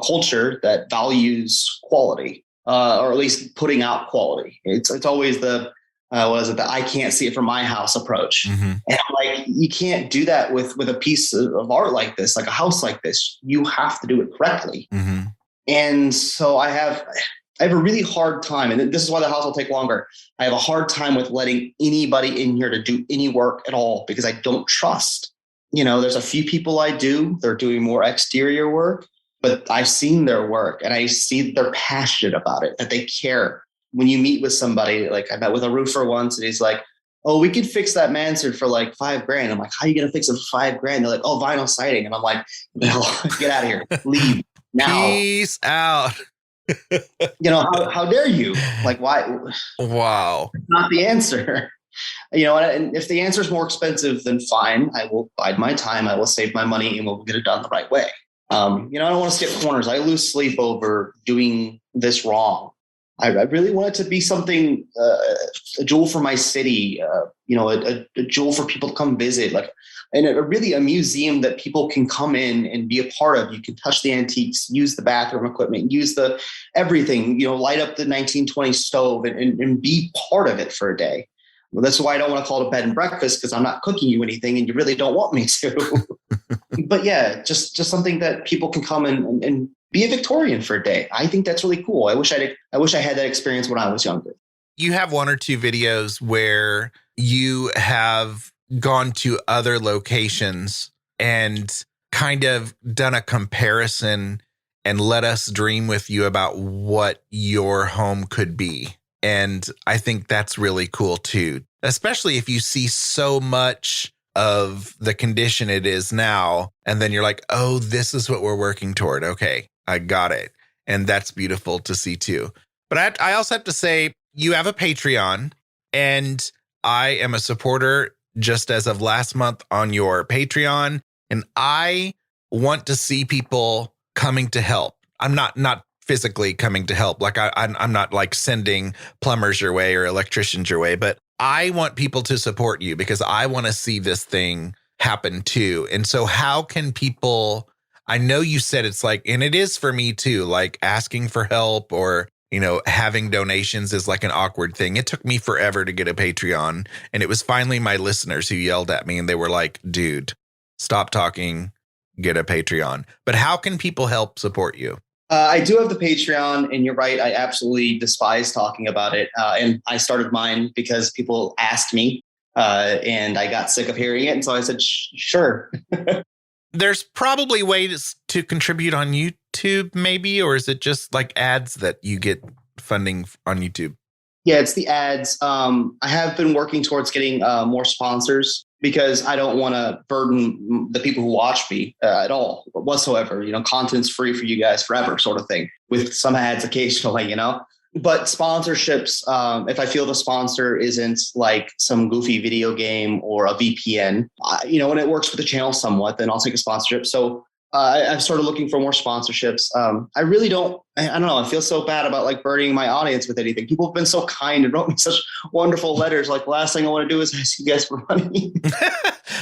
culture that values quality, or at least putting out quality. It's always the I can't see it from my house approach. And I'm like, you can't do that with a piece of art like this, like a house like this. You have to do it correctly. And so I have a really hard time, and this is why the house will take longer. I have a hard time with letting anybody in here to do any work at all because I don't trust. There's a few people I do. They're doing more exterior work, but I've seen their work and I see that they're passionate about it, that they care. When you meet with somebody, like I met with a roofer once and he's like, oh, we could fix that mansard for like $5 grand. I'm like, how are you going to fix it for $5 grand? They're like, oh, vinyl siding. And I'm like, no, get out of here. Leave now. Peace out. How dare you? Like, why? Wow. Not the answer. And if the answer is more expensive, then fine. I will bide my time. I will save my money and we'll get it done the right way. I don't want to skip corners. I lose sleep over doing this wrong. I really want it to be something, a jewel for my city, a jewel for people to come visit, and really a museum that people can come in and be a part of. You can touch the antiques, use the bathroom equipment, use the everything, light up the 1920s stove and be part of it for a day. Well, that's why I don't want to call it a bed and breakfast, because I'm not cooking you anything and you really don't want me to. But yeah, just something that people can come and be a Victorian for a day. I think that's really cool. I wish I had that experience when I was younger. You have one or two videos where you have gone to other locations and kind of done a comparison and let us dream with you about what your home could be. And I think that's really cool too, especially if you see so much of the condition it is now. And then you're like, oh, this is what we're working toward. Okay, I got it. And that's beautiful to see too. But I also have to say, you have a Patreon, and I am a supporter just as of last month on your Patreon. And I want to see people coming to help. I'm not physically coming to help. Like I'm not like sending plumbers your way or electricians your way, but I want people to support you because I want to see this thing happen too. And so how can people, I know you said it's like, and it is for me too, like asking for help or, having donations is like an awkward thing. It took me forever to get a Patreon. And it was finally my listeners who yelled at me and they were like, dude, stop talking, get a Patreon. But how can people help support you? I do have the Patreon, and you're right. I absolutely despise talking about it. And I started mine because people asked me, and I got sick of hearing it. And so I said, sure. There's probably ways to contribute on YouTube, maybe, or is it just like ads that you get funding on YouTube? Yeah, it's the ads. I have been working towards getting more sponsors because I don't want to burden the people who watch me at all whatsoever. Content's free for you guys forever, sort of thing, with some ads occasionally, But sponsorships, if I feel the sponsor isn't like some goofy video game or a VPN, when it works for the channel somewhat, then I'll take a sponsorship. So I've started looking for more sponsorships. I really don't know. I feel so bad about like burdening my audience with anything. People have been so kind and wrote me such wonderful letters. Like, last thing I want to do is ask you guys for money.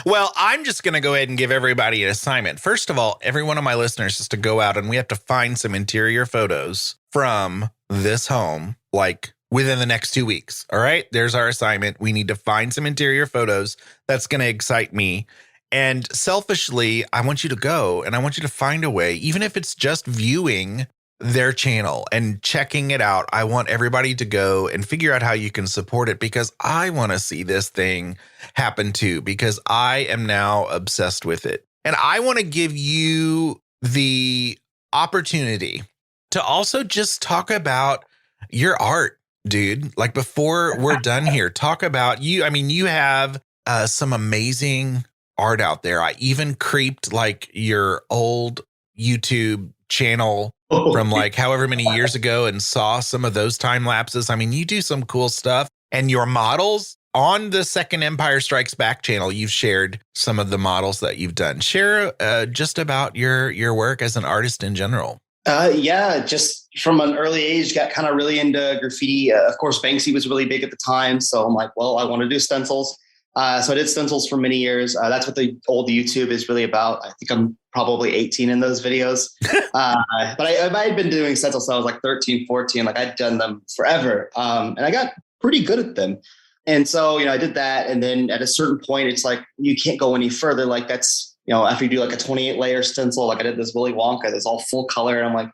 Well, I'm just going to go ahead and give everybody an assignment. First of all, every one of my listeners is to go out and we have to find some interior photos from this home, like within the next 2 weeks. All right. There's our assignment. We need to find some interior photos. That's going to excite me. And selfishly, I want you to go and I want you to find a way, even if it's just viewing their channel and checking it out. I want everybody to go and figure out how you can support it because I want to see this thing happen too, because I am now obsessed with it. And I want to give you the opportunity to also just talk about your art, dude. Like before we're done here, talk about you. I mean, you have some amazing art out there. I even creeped like your old YouTube channel from like however many years ago and saw some of those time lapses. I mean, you do some cool stuff, and your models on the Second Empire Strikes Back channel, you've shared some of the models that you've done. Share just about your work as an artist in general. Yeah, just from an early age, got kind of really into graffiti. Of course, Banksy was really big at the time. So I'm like, well, I want to do stencils. So I did stencils for many years. That's what the old YouTube is really about. I think I'm probably 18 in those videos. But I had been doing stencils since I was like 13, 14. Like I'd done them forever. And I got pretty good at them. And so, I did that. And then at a certain point, it's like, you can't go any further. Like that's, after you do like a 28 layer stencil, like I did this Willy Wonka, that's all full color. And I'm like,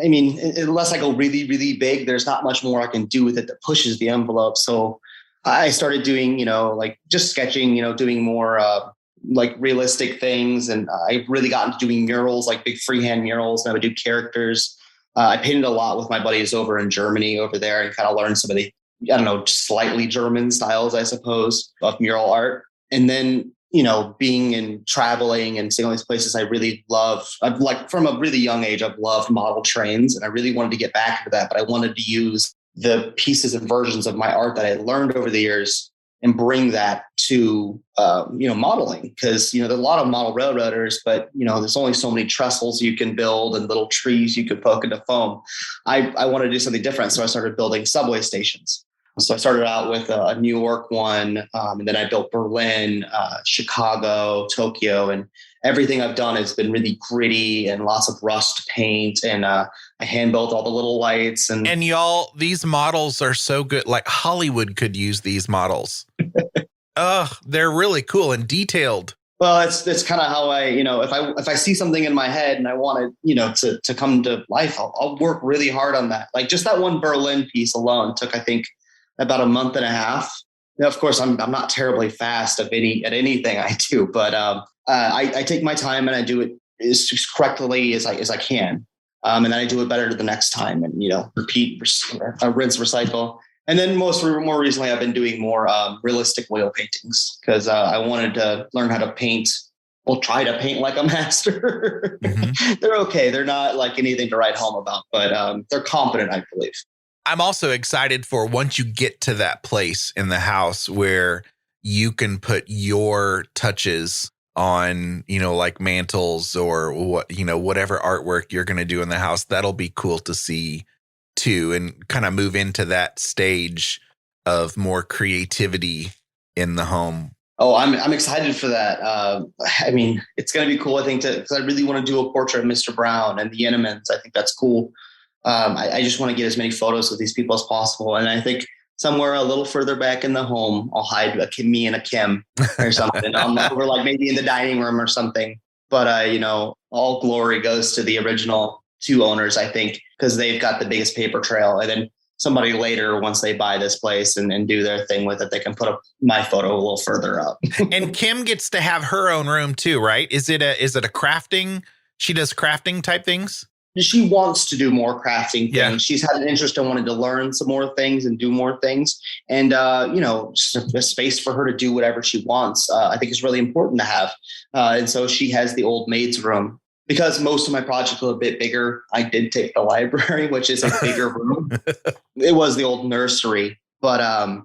I mean, unless I go really, really big, there's not much more I can do with it that pushes the envelope. So I started doing, like just sketching, doing more like realistic things. And I really got into doing murals, like big freehand murals. And I would do characters. I painted a lot with my buddies over in Germany over there and kind of learned some of the, slightly German styles, I suppose, of mural art. And then, being and traveling and seeing all these places I really love. I've like from a really young age, I've loved model trains, and I really wanted to get back into that, but I wanted to use the pieces and versions of my art that I had learned over the years and bring that to, modeling. Because, there's a lot of model railroaders, but, there's only so many trestles you can build and little trees you could poke into foam. I wanted to do something different. So I started building subway stations. So I started out with a New York one, and then I built Berlin, Chicago, Tokyo, and everything I've done has been really gritty and lots of rust paint. And I hand built all the little lights. And y'all, these models are so good. Like Hollywood could use these models. They're really cool and detailed. Well, that's kind of how I, if I see something in my head and I want it, to come to life, I'll work really hard on that. Like just that one Berlin piece alone took, I think, about a month and a half. Now, of course, I'm not terribly fast at anything I do, but I take my time and I do it as correctly as I can. And then I do it better the next time and, repeat, rinse, recycle. And then more recently, I've been doing more realistic oil paintings because I wanted to learn how to paint. Well, try to paint like a master. Mm-hmm. They're okay. They're not like anything to write home about, but they're competent, I believe. I'm also excited for once you get to that place in the house where you can put your touches on, like mantles or whatever artwork you're going to do in the house. That'll be cool to see too, and kind of move into that stage of more creativity in the home. Oh, I'm excited for that. It's going to be cool, I think, because I really want to do a portrait of Mr. Brown and the Yenemans. I think that's cool. I just want to get as many photos of these people as possible. And I think somewhere a little further back in the home, I'll hide me and a Kim or something. Over like maybe in the dining room or something. But, all glory goes to the original two owners, I think, because they've got the biggest paper trail. And then somebody later, once they buy this place and do their thing with it, they can put up my photo a little further up. And Kim gets to have her own room too, right? Is it a crafting? She does crafting type things? She wants to do more crafting things. Yeah. She's had an interest in wanting to learn some more things and do more things. And, just a space for her to do whatever she wants, I think is really important to have. And so she has the old maid's room. Because most of my projects are a bit bigger, I did take the library, which is a bigger room. It was the old nursery. But, I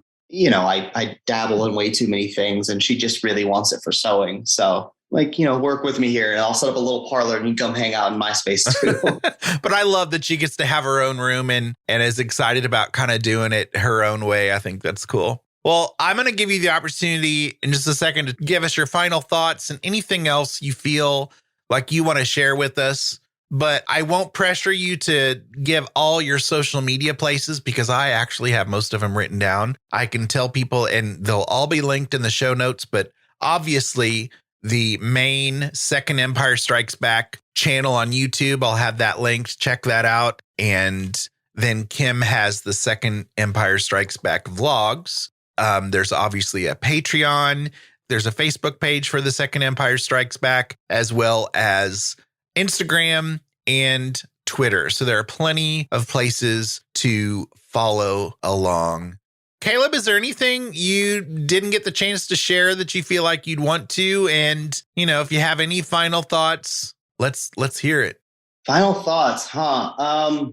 dabble in way too many things, and she just really wants it for sewing. So, work with me here, and I'll set up a little parlor, and you can come hang out in my space too. But I love that she gets to have her own room and is excited about kind of doing it her own way. I think that's cool. Well, I'm going to give you the opportunity in just a second to give us your final thoughts and anything else you feel like you want to share with us, but I won't pressure you to give all your social media places because I actually have most of them written down. I can tell people and they'll all be linked in the show notes, but obviously the main Second Empire Strikes Back channel on YouTube, I'll have that linked. Check that out. And then Kim has the Second Empire Strikes Back vlogs. There's obviously a Patreon. There's a Facebook page for the Second Empire Strikes Back, as well as Instagram and Twitter. So there are plenty of places to follow along. Kaleb, is there anything you didn't get the chance to share that you feel like you'd want to? And, if you have any final thoughts, let's hear it. Final thoughts, huh?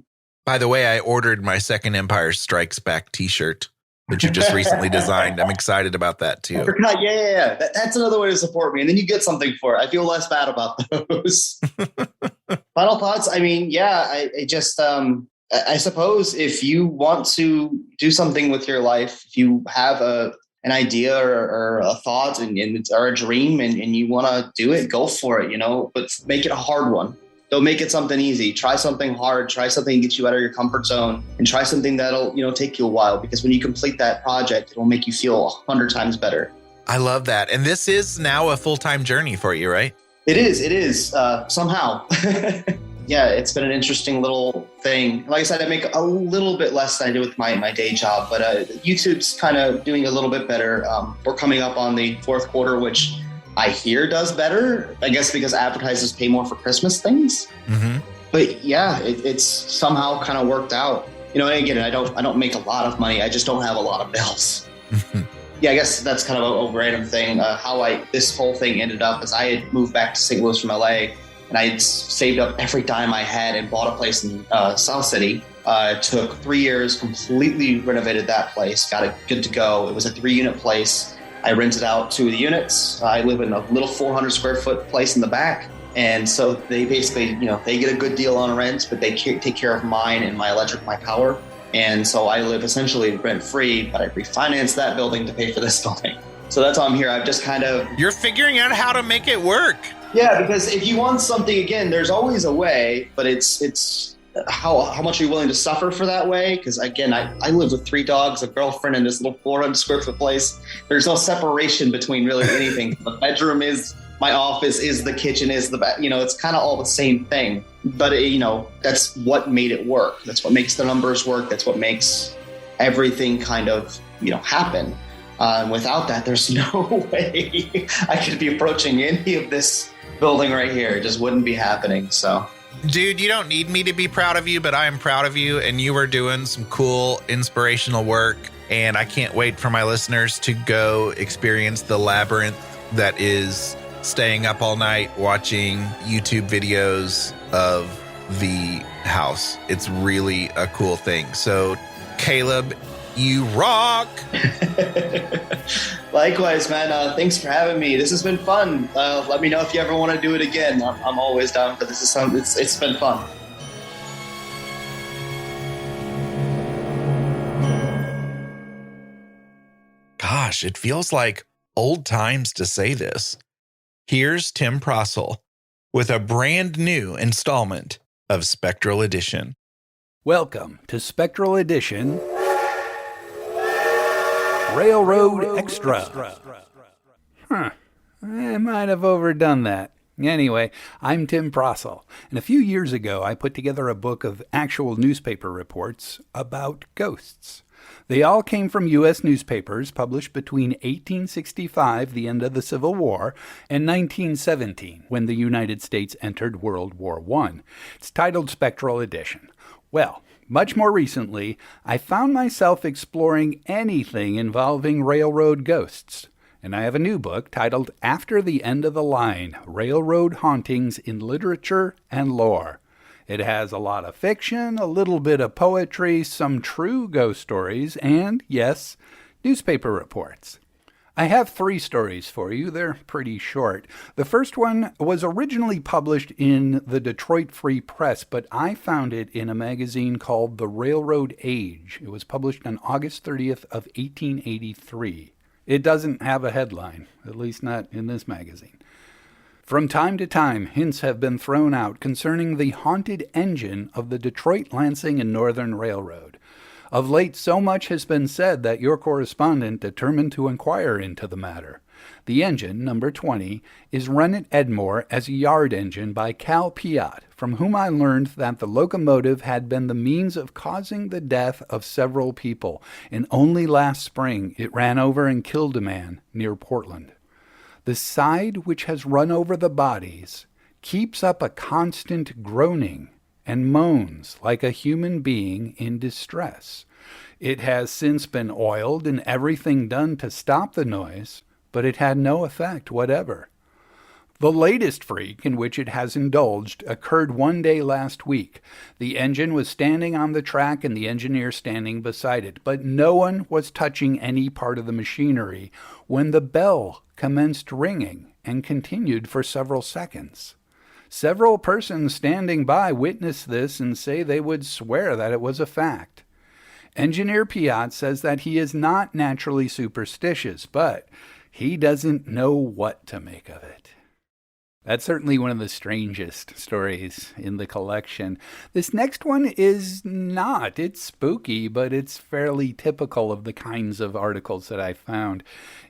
By the way, I ordered my Second Empire Strikes Back t-shirt that you just recently designed. I'm excited about that too. Yeah. That's another way to support me. And then you get something for it. I feel less bad about those. Final thoughts. I suppose if you want to do something with your life, if you have an idea or a thought or a dream and you want to do it, go for it, but make it a hard one. Don't make it something easy. Try something hard. Try something that gets you out of your comfort zone, and try something that'll, take you a while, because when you complete that project, it'll make you feel 100 times better. I love that. And this is now a full-time journey for you, right? It is. Somehow. Yeah, it's been an interesting little thing. Like I said, I make a little bit less than I do with my day job, but YouTube's kind of doing a little bit better. We're coming up on the fourth quarter, which I hear does better, I guess because advertisers pay more for Christmas things. Mm-hmm. But yeah, it's somehow kind of worked out. And again, I don't make a lot of money. I just don't have a lot of bills. Yeah, I guess that's kind of a random thing. How this whole thing ended up is I had moved back to St. Louis from LA, and I had saved up every dime I had and bought a place in South City. It took 3 years, completely renovated that place, got it good to go. It was a 3-unit place. I rented out 2 of the units. I live in a little 400 square foot place in the back. And so they basically, they get a good deal on rent, but they take care of mine and my electric, my power. And so I live essentially rent free, but I refinanced that building to pay for this building. So that's why I'm here. I've just You're figuring out how to make it work. Yeah, because if you want something, again, there's always a way, but it's how much are you willing to suffer for that way? Because again, I live with 3 dogs, a girlfriend in this little 400 square foot place. There's no separation between really anything. The bedroom is my office is the kitchen, is the bath. It's kind of all the same thing. But, that's what made it work. That's what makes the numbers work. That's what makes everything kind of, happen. Without that, there's no way I could be approaching any of this building right here. It just wouldn't be happening. So, dude, you don't need me to be proud of you, but I am proud of you. And you are doing some cool, inspirational work. And I can't wait for my listeners to go experience the labyrinth that is staying up all night watching YouTube videos of the house. It's really a cool thing. So, Kaleb, you rock. Likewise, man. Thanks for having me. This has been fun. Let me know if you ever want to do it again. I'm always down for this. It's been fun. Gosh, it feels like old times to say this. Here's Tim Prasil with a brand new installment of Spectral Edition. Welcome to Spectral Edition Railroad Extra. I might have overdone that. Anyway, I'm Tim Prasil, and a few years ago I put together a book of actual newspaper reports about ghosts. They all came from U.S. newspapers published between 1865, the end of the Civil War, and 1917, when the United States entered World War I. It's titled Spectral Edition. Well, much more recently, I found myself exploring anything involving railroad ghosts. And I have a new book titled After the End of the Line, Railroad Hauntings in Literature and Lore. It has a lot of fiction, a little bit of poetry, some true ghost stories, and, yes, newspaper reports. I have 3 stories for you. They're pretty short. The first one was originally published in the Detroit Free Press, but I found it in a magazine called The Railroad Age. It was published on August 30th of 1883. It doesn't have a headline, at least not in this magazine. From time to time, hints have been thrown out concerning the haunted engine of the Detroit, Lansing, and Northern Railroad. Of late, so much has been said that your correspondent determined to inquire into the matter. The engine, number 20, is run at Edmore as a yard engine by Cal Piat, from whom I learned that the locomotive had been the means of causing the death of several people, and only last spring it ran over and killed a man near Portland. The side which has run over the bodies keeps up a constant groaning and moans like a human being in distress. It has since been oiled and everything done to stop the noise, but it had no effect whatever. The latest freak in which it has indulged occurred one day last week. The engine was standing on the track and the engineer standing beside it, but no one was touching any part of the machinery when the bell commenced ringing and continued for several seconds. Several persons standing by witnessed this and say they would swear that it was a fact. Engineer Piat says that he is not naturally superstitious, but he doesn't know what to make of it. That's certainly one of the strangest stories in the collection. This next one is not. It's spooky, but it's fairly typical of the kinds of articles that I found.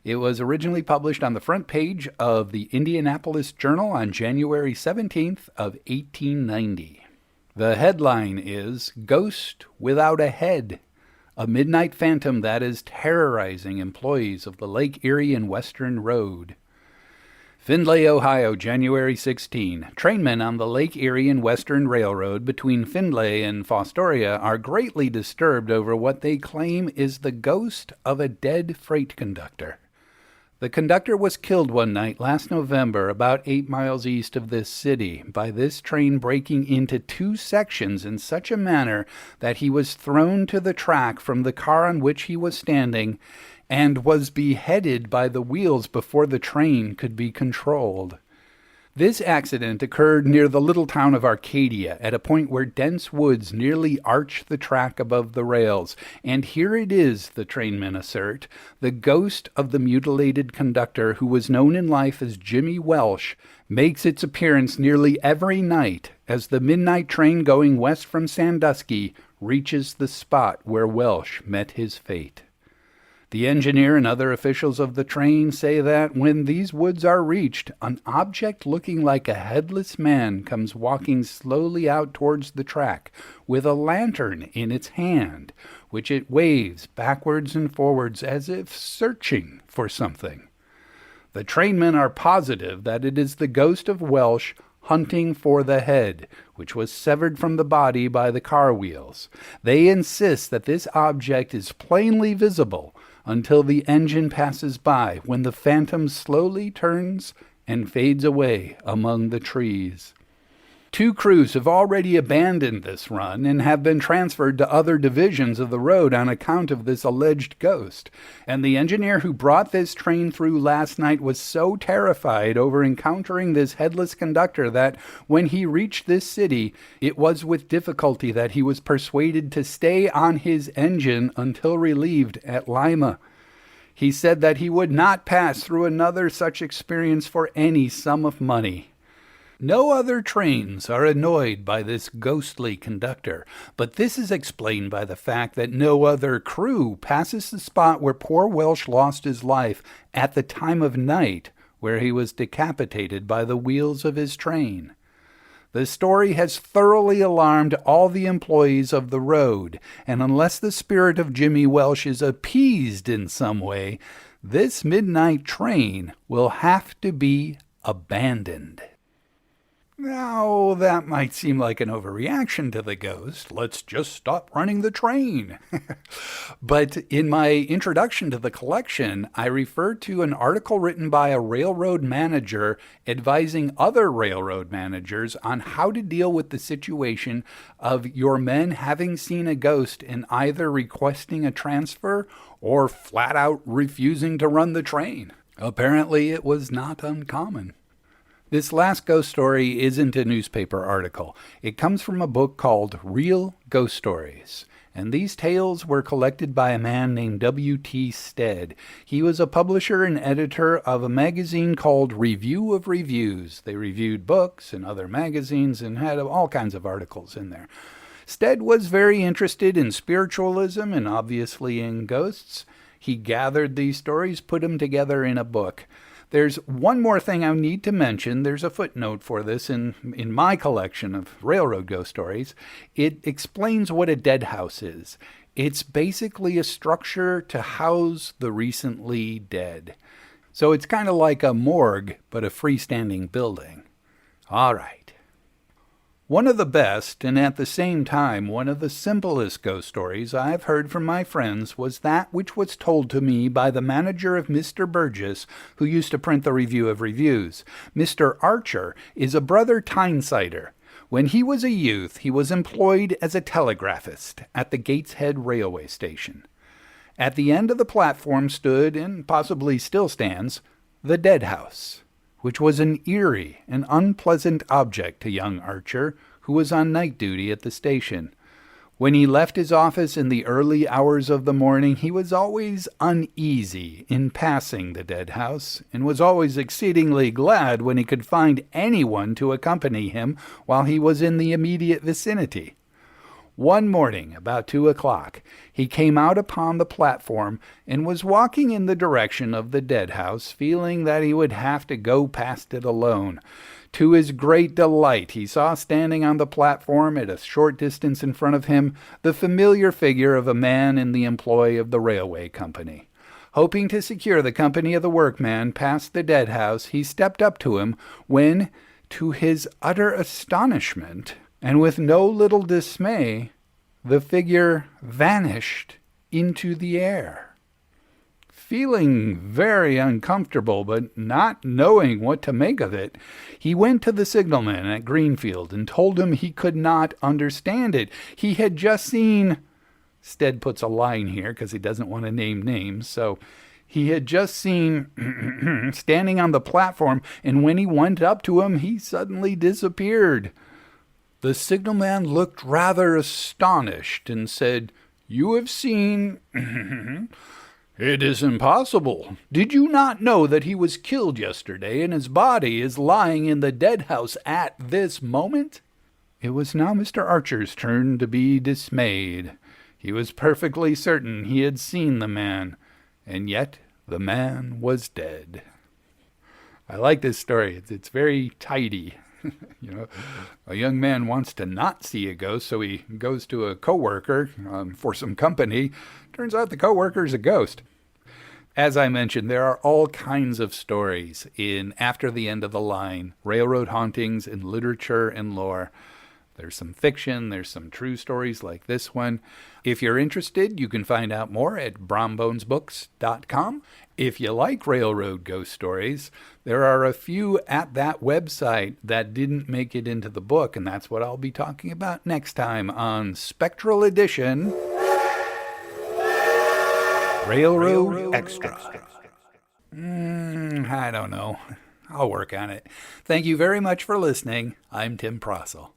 It was originally published on the front page of the Indianapolis Journal on January 17th of 1890. The headline is Ghost Without a Head, a midnight phantom that is terrorizing employees of the Lake Erie and Western Road. Findlay, Ohio, January 16. Trainmen on the Lake Erie and Western Railroad between Findlay and Fostoria are greatly disturbed over what they claim is the ghost of a dead freight conductor. The conductor was killed one night last November about 8 miles east of this city by this train breaking into 2 sections in such a manner that he was thrown to the track from the car on which he was standing and was beheaded by the wheels before the train could be controlled. This accident occurred near the little town of Arcadia at a point where dense woods nearly arch the track above the rails, and here it is, the trainmen assert, the ghost of the mutilated conductor who was known in life as Jimmy Welsh makes its appearance nearly every night as the midnight train going west from Sandusky reaches the spot where Welsh met his fate. The engineer and other officials of the train say that when these woods are reached, an object looking like a headless man comes walking slowly out towards the track with a lantern in its hand, which it waves backwards and forwards as if searching for something. The trainmen are positive that it is the ghost of Welsh hunting for the head, which was severed from the body by the car wheels. They insist that this object is plainly visible until the engine passes by, when the phantom slowly turns and fades away among the trees. 2 crews have already abandoned this run and have been transferred to other divisions of the road on account of this alleged ghost. And the engineer who brought this train through last night was so terrified over encountering this headless conductor that when he reached this city, it was with difficulty that he was persuaded to stay on his engine until relieved at Lima. He said that he would not pass through another such experience for any sum of money. No other trains are annoyed by this ghostly conductor, but this is explained by the fact that no other crew passes the spot where poor Welsh lost his life at the time of night, where he was decapitated by the wheels of his train. The story has thoroughly alarmed all the employees of the road, and unless the spirit of Jimmy Welsh is appeased in some way, this midnight train will have to be abandoned. Now, that might seem like an overreaction to the ghost. Let's just stop running the train. But in my introduction to the collection, I referred to an article written by a railroad manager advising other railroad managers on how to deal with the situation of your men having seen a ghost and either requesting a transfer or flat out refusing to run the train. Apparently, it was not uncommon. This last ghost story isn't a newspaper article. It comes from a book called Real Ghost Stories, and these tales were collected by a man named W.T. Stead. He was a publisher and editor of a magazine called Review of Reviews. They reviewed books and other magazines and had all kinds of articles in there. Stead was very interested in spiritualism and obviously in ghosts. He gathered these stories, put them together in a book. There's one more thing I need to mention. There's a footnote for this in my collection of railroad ghost stories. It explains what a dead house is. It's basically a structure to house the recently dead. So it's kind of like a morgue, but a freestanding building. All right. One of the best, and at the same time one of the simplest ghost stories I've heard from my friends was that which was told to me by the manager of Mr. Burgess, who used to print the Review of Reviews. Mr. Archer is a brother Tynesider. When he was a youth, he was employed as a telegraphist at the Gateshead railway station. At the end of the platform stood, and possibly still stands, the dead house, which was an eerie and unpleasant object to young Archer, who was on night duty at the station. When he left his office in the early hours of the morning, he was always uneasy in passing the dead house, and was always exceedingly glad when he could find anyone to accompany him while he was in the immediate vicinity. One morning, about 2 o'clock, he came out upon the platform and was walking in the direction of the dead house, feeling that he would have to go past it alone. To his great delight, he saw standing on the platform at a short distance in front of him the familiar figure of a man in the employ of the railway company. Hoping to secure the company of the workman past the dead house, he stepped up to him when, to his utter astonishment, and with no little dismay, the figure vanished into the air. Feeling very uncomfortable, but not knowing what to make of it, he went to the signalman at Greenfield and told him he could not understand it. He had just seen... Stead puts a line here because he doesn't want to name names, so... He had just seen standing on the platform, and when he went up to him, he suddenly disappeared. The signalman looked rather astonished and said, "You have seen..." "It is impossible. Did you not know that he was killed yesterday and his body is lying in the dead house at this moment?" It was now Mr. Archer's turn to be dismayed. He was perfectly certain he had seen the man, and yet the man was dead. I like this story. It's very tidy. A young man wants to not see a ghost, so he goes to a coworker for some company. Turns out the coworker's a ghost. As I mentioned, there are all kinds of stories in After the End of the Line, railroad hauntings in literature and lore. There's some fiction, there's some true stories like this one. If you're interested, you can find out more at brombonesbooks.com. If you like railroad ghost stories, there are a few at that website that didn't make it into the book, and that's what I'll be talking about next time on Spectral Edition Railroad Extra. I don't know. I'll work on it. Thank you very much for listening. I'm Tim Prasil.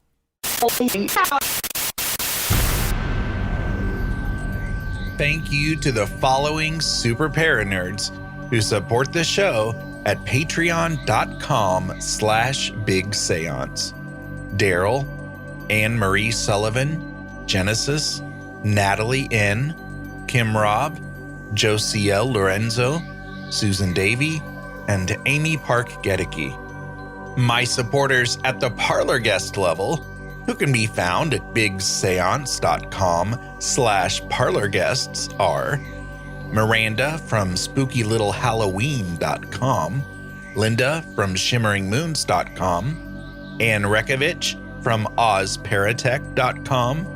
Thank you to the following super Paranerds who support the show at patreon.com/Big Seance. Daryl, Anne-Marie Sullivan, Genesis, Natalie N., Kim Robb, Josiel Lorenzo, Susan Davey, and Amy Park Gedicke. My supporters at the Parlor guest level, who can be found at bigseance.com/parlorguests, are Miranda from spookylittlehalloween.com, Linda from shimmeringmoons.com, Ann Rekovich from ozparatech.com,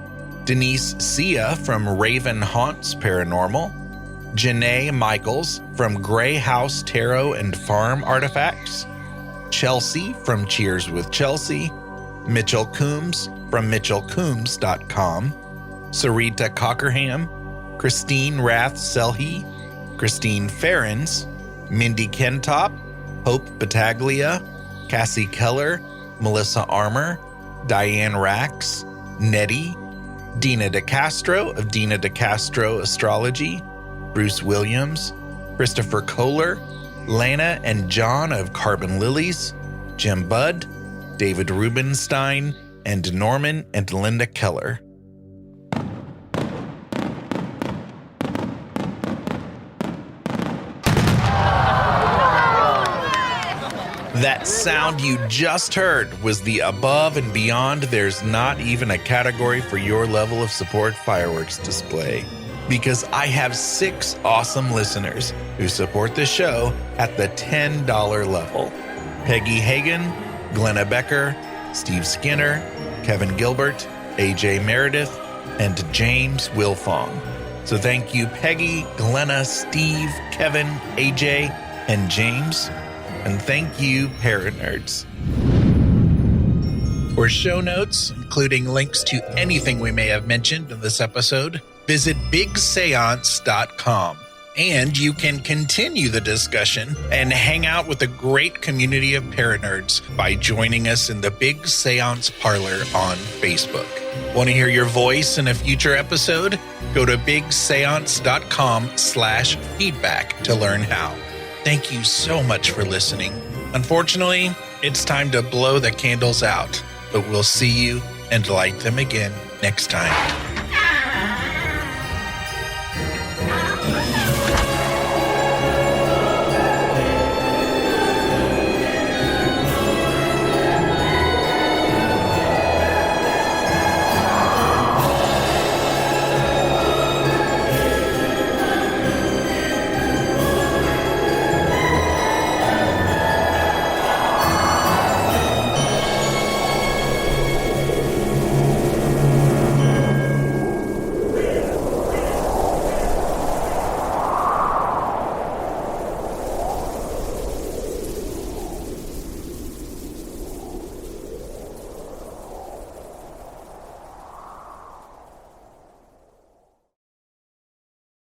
Denise Sia from Raven Haunts Paranormal, Janae Michaels from Grey House Tarot and Farm Artifacts, Chelsea from Cheers with Chelsea, Mitchell Coombs from mitchellcoombs.com, Sarita Cockerham, Christine Rath Selhi, Christine Ferrens, Mindy Kentop, Hope Battaglia, Cassie Keller, Melissa Armour, Diane Rax, Nettie, Dina DeCastro of Dina DeCastro Astrology, Bruce Williams, Christopher Kohler, Lana and John of Carbon Lilies, Jim Budd, David Rubenstein, and Norman and Linda Keller. That sound you just heard was the Above and Beyond There's Not Even a Category for Your Level of Support fireworks display. Because I have 6 awesome listeners who support the show at the $10 level. Peggy Hagan, Glenna Becker, Steve Skinner, Kevin Gilbert, AJ Meredith, and James Wilfong. So thank you, Peggy, Glenna, Steve, Kevin, AJ, and James. And thank you, Paranerds. For show notes, including links to anything we may have mentioned in this episode, visit bigseance.com. And you can continue the discussion and hang out with a great community of Paranerds by joining us in the Big Seance Parlor on Facebook. Want to hear your voice in a future episode? Go to bigseance.com/feedback to learn how. Thank you so much for listening. Unfortunately, it's time to blow the candles out, but we'll see you and light them again next time.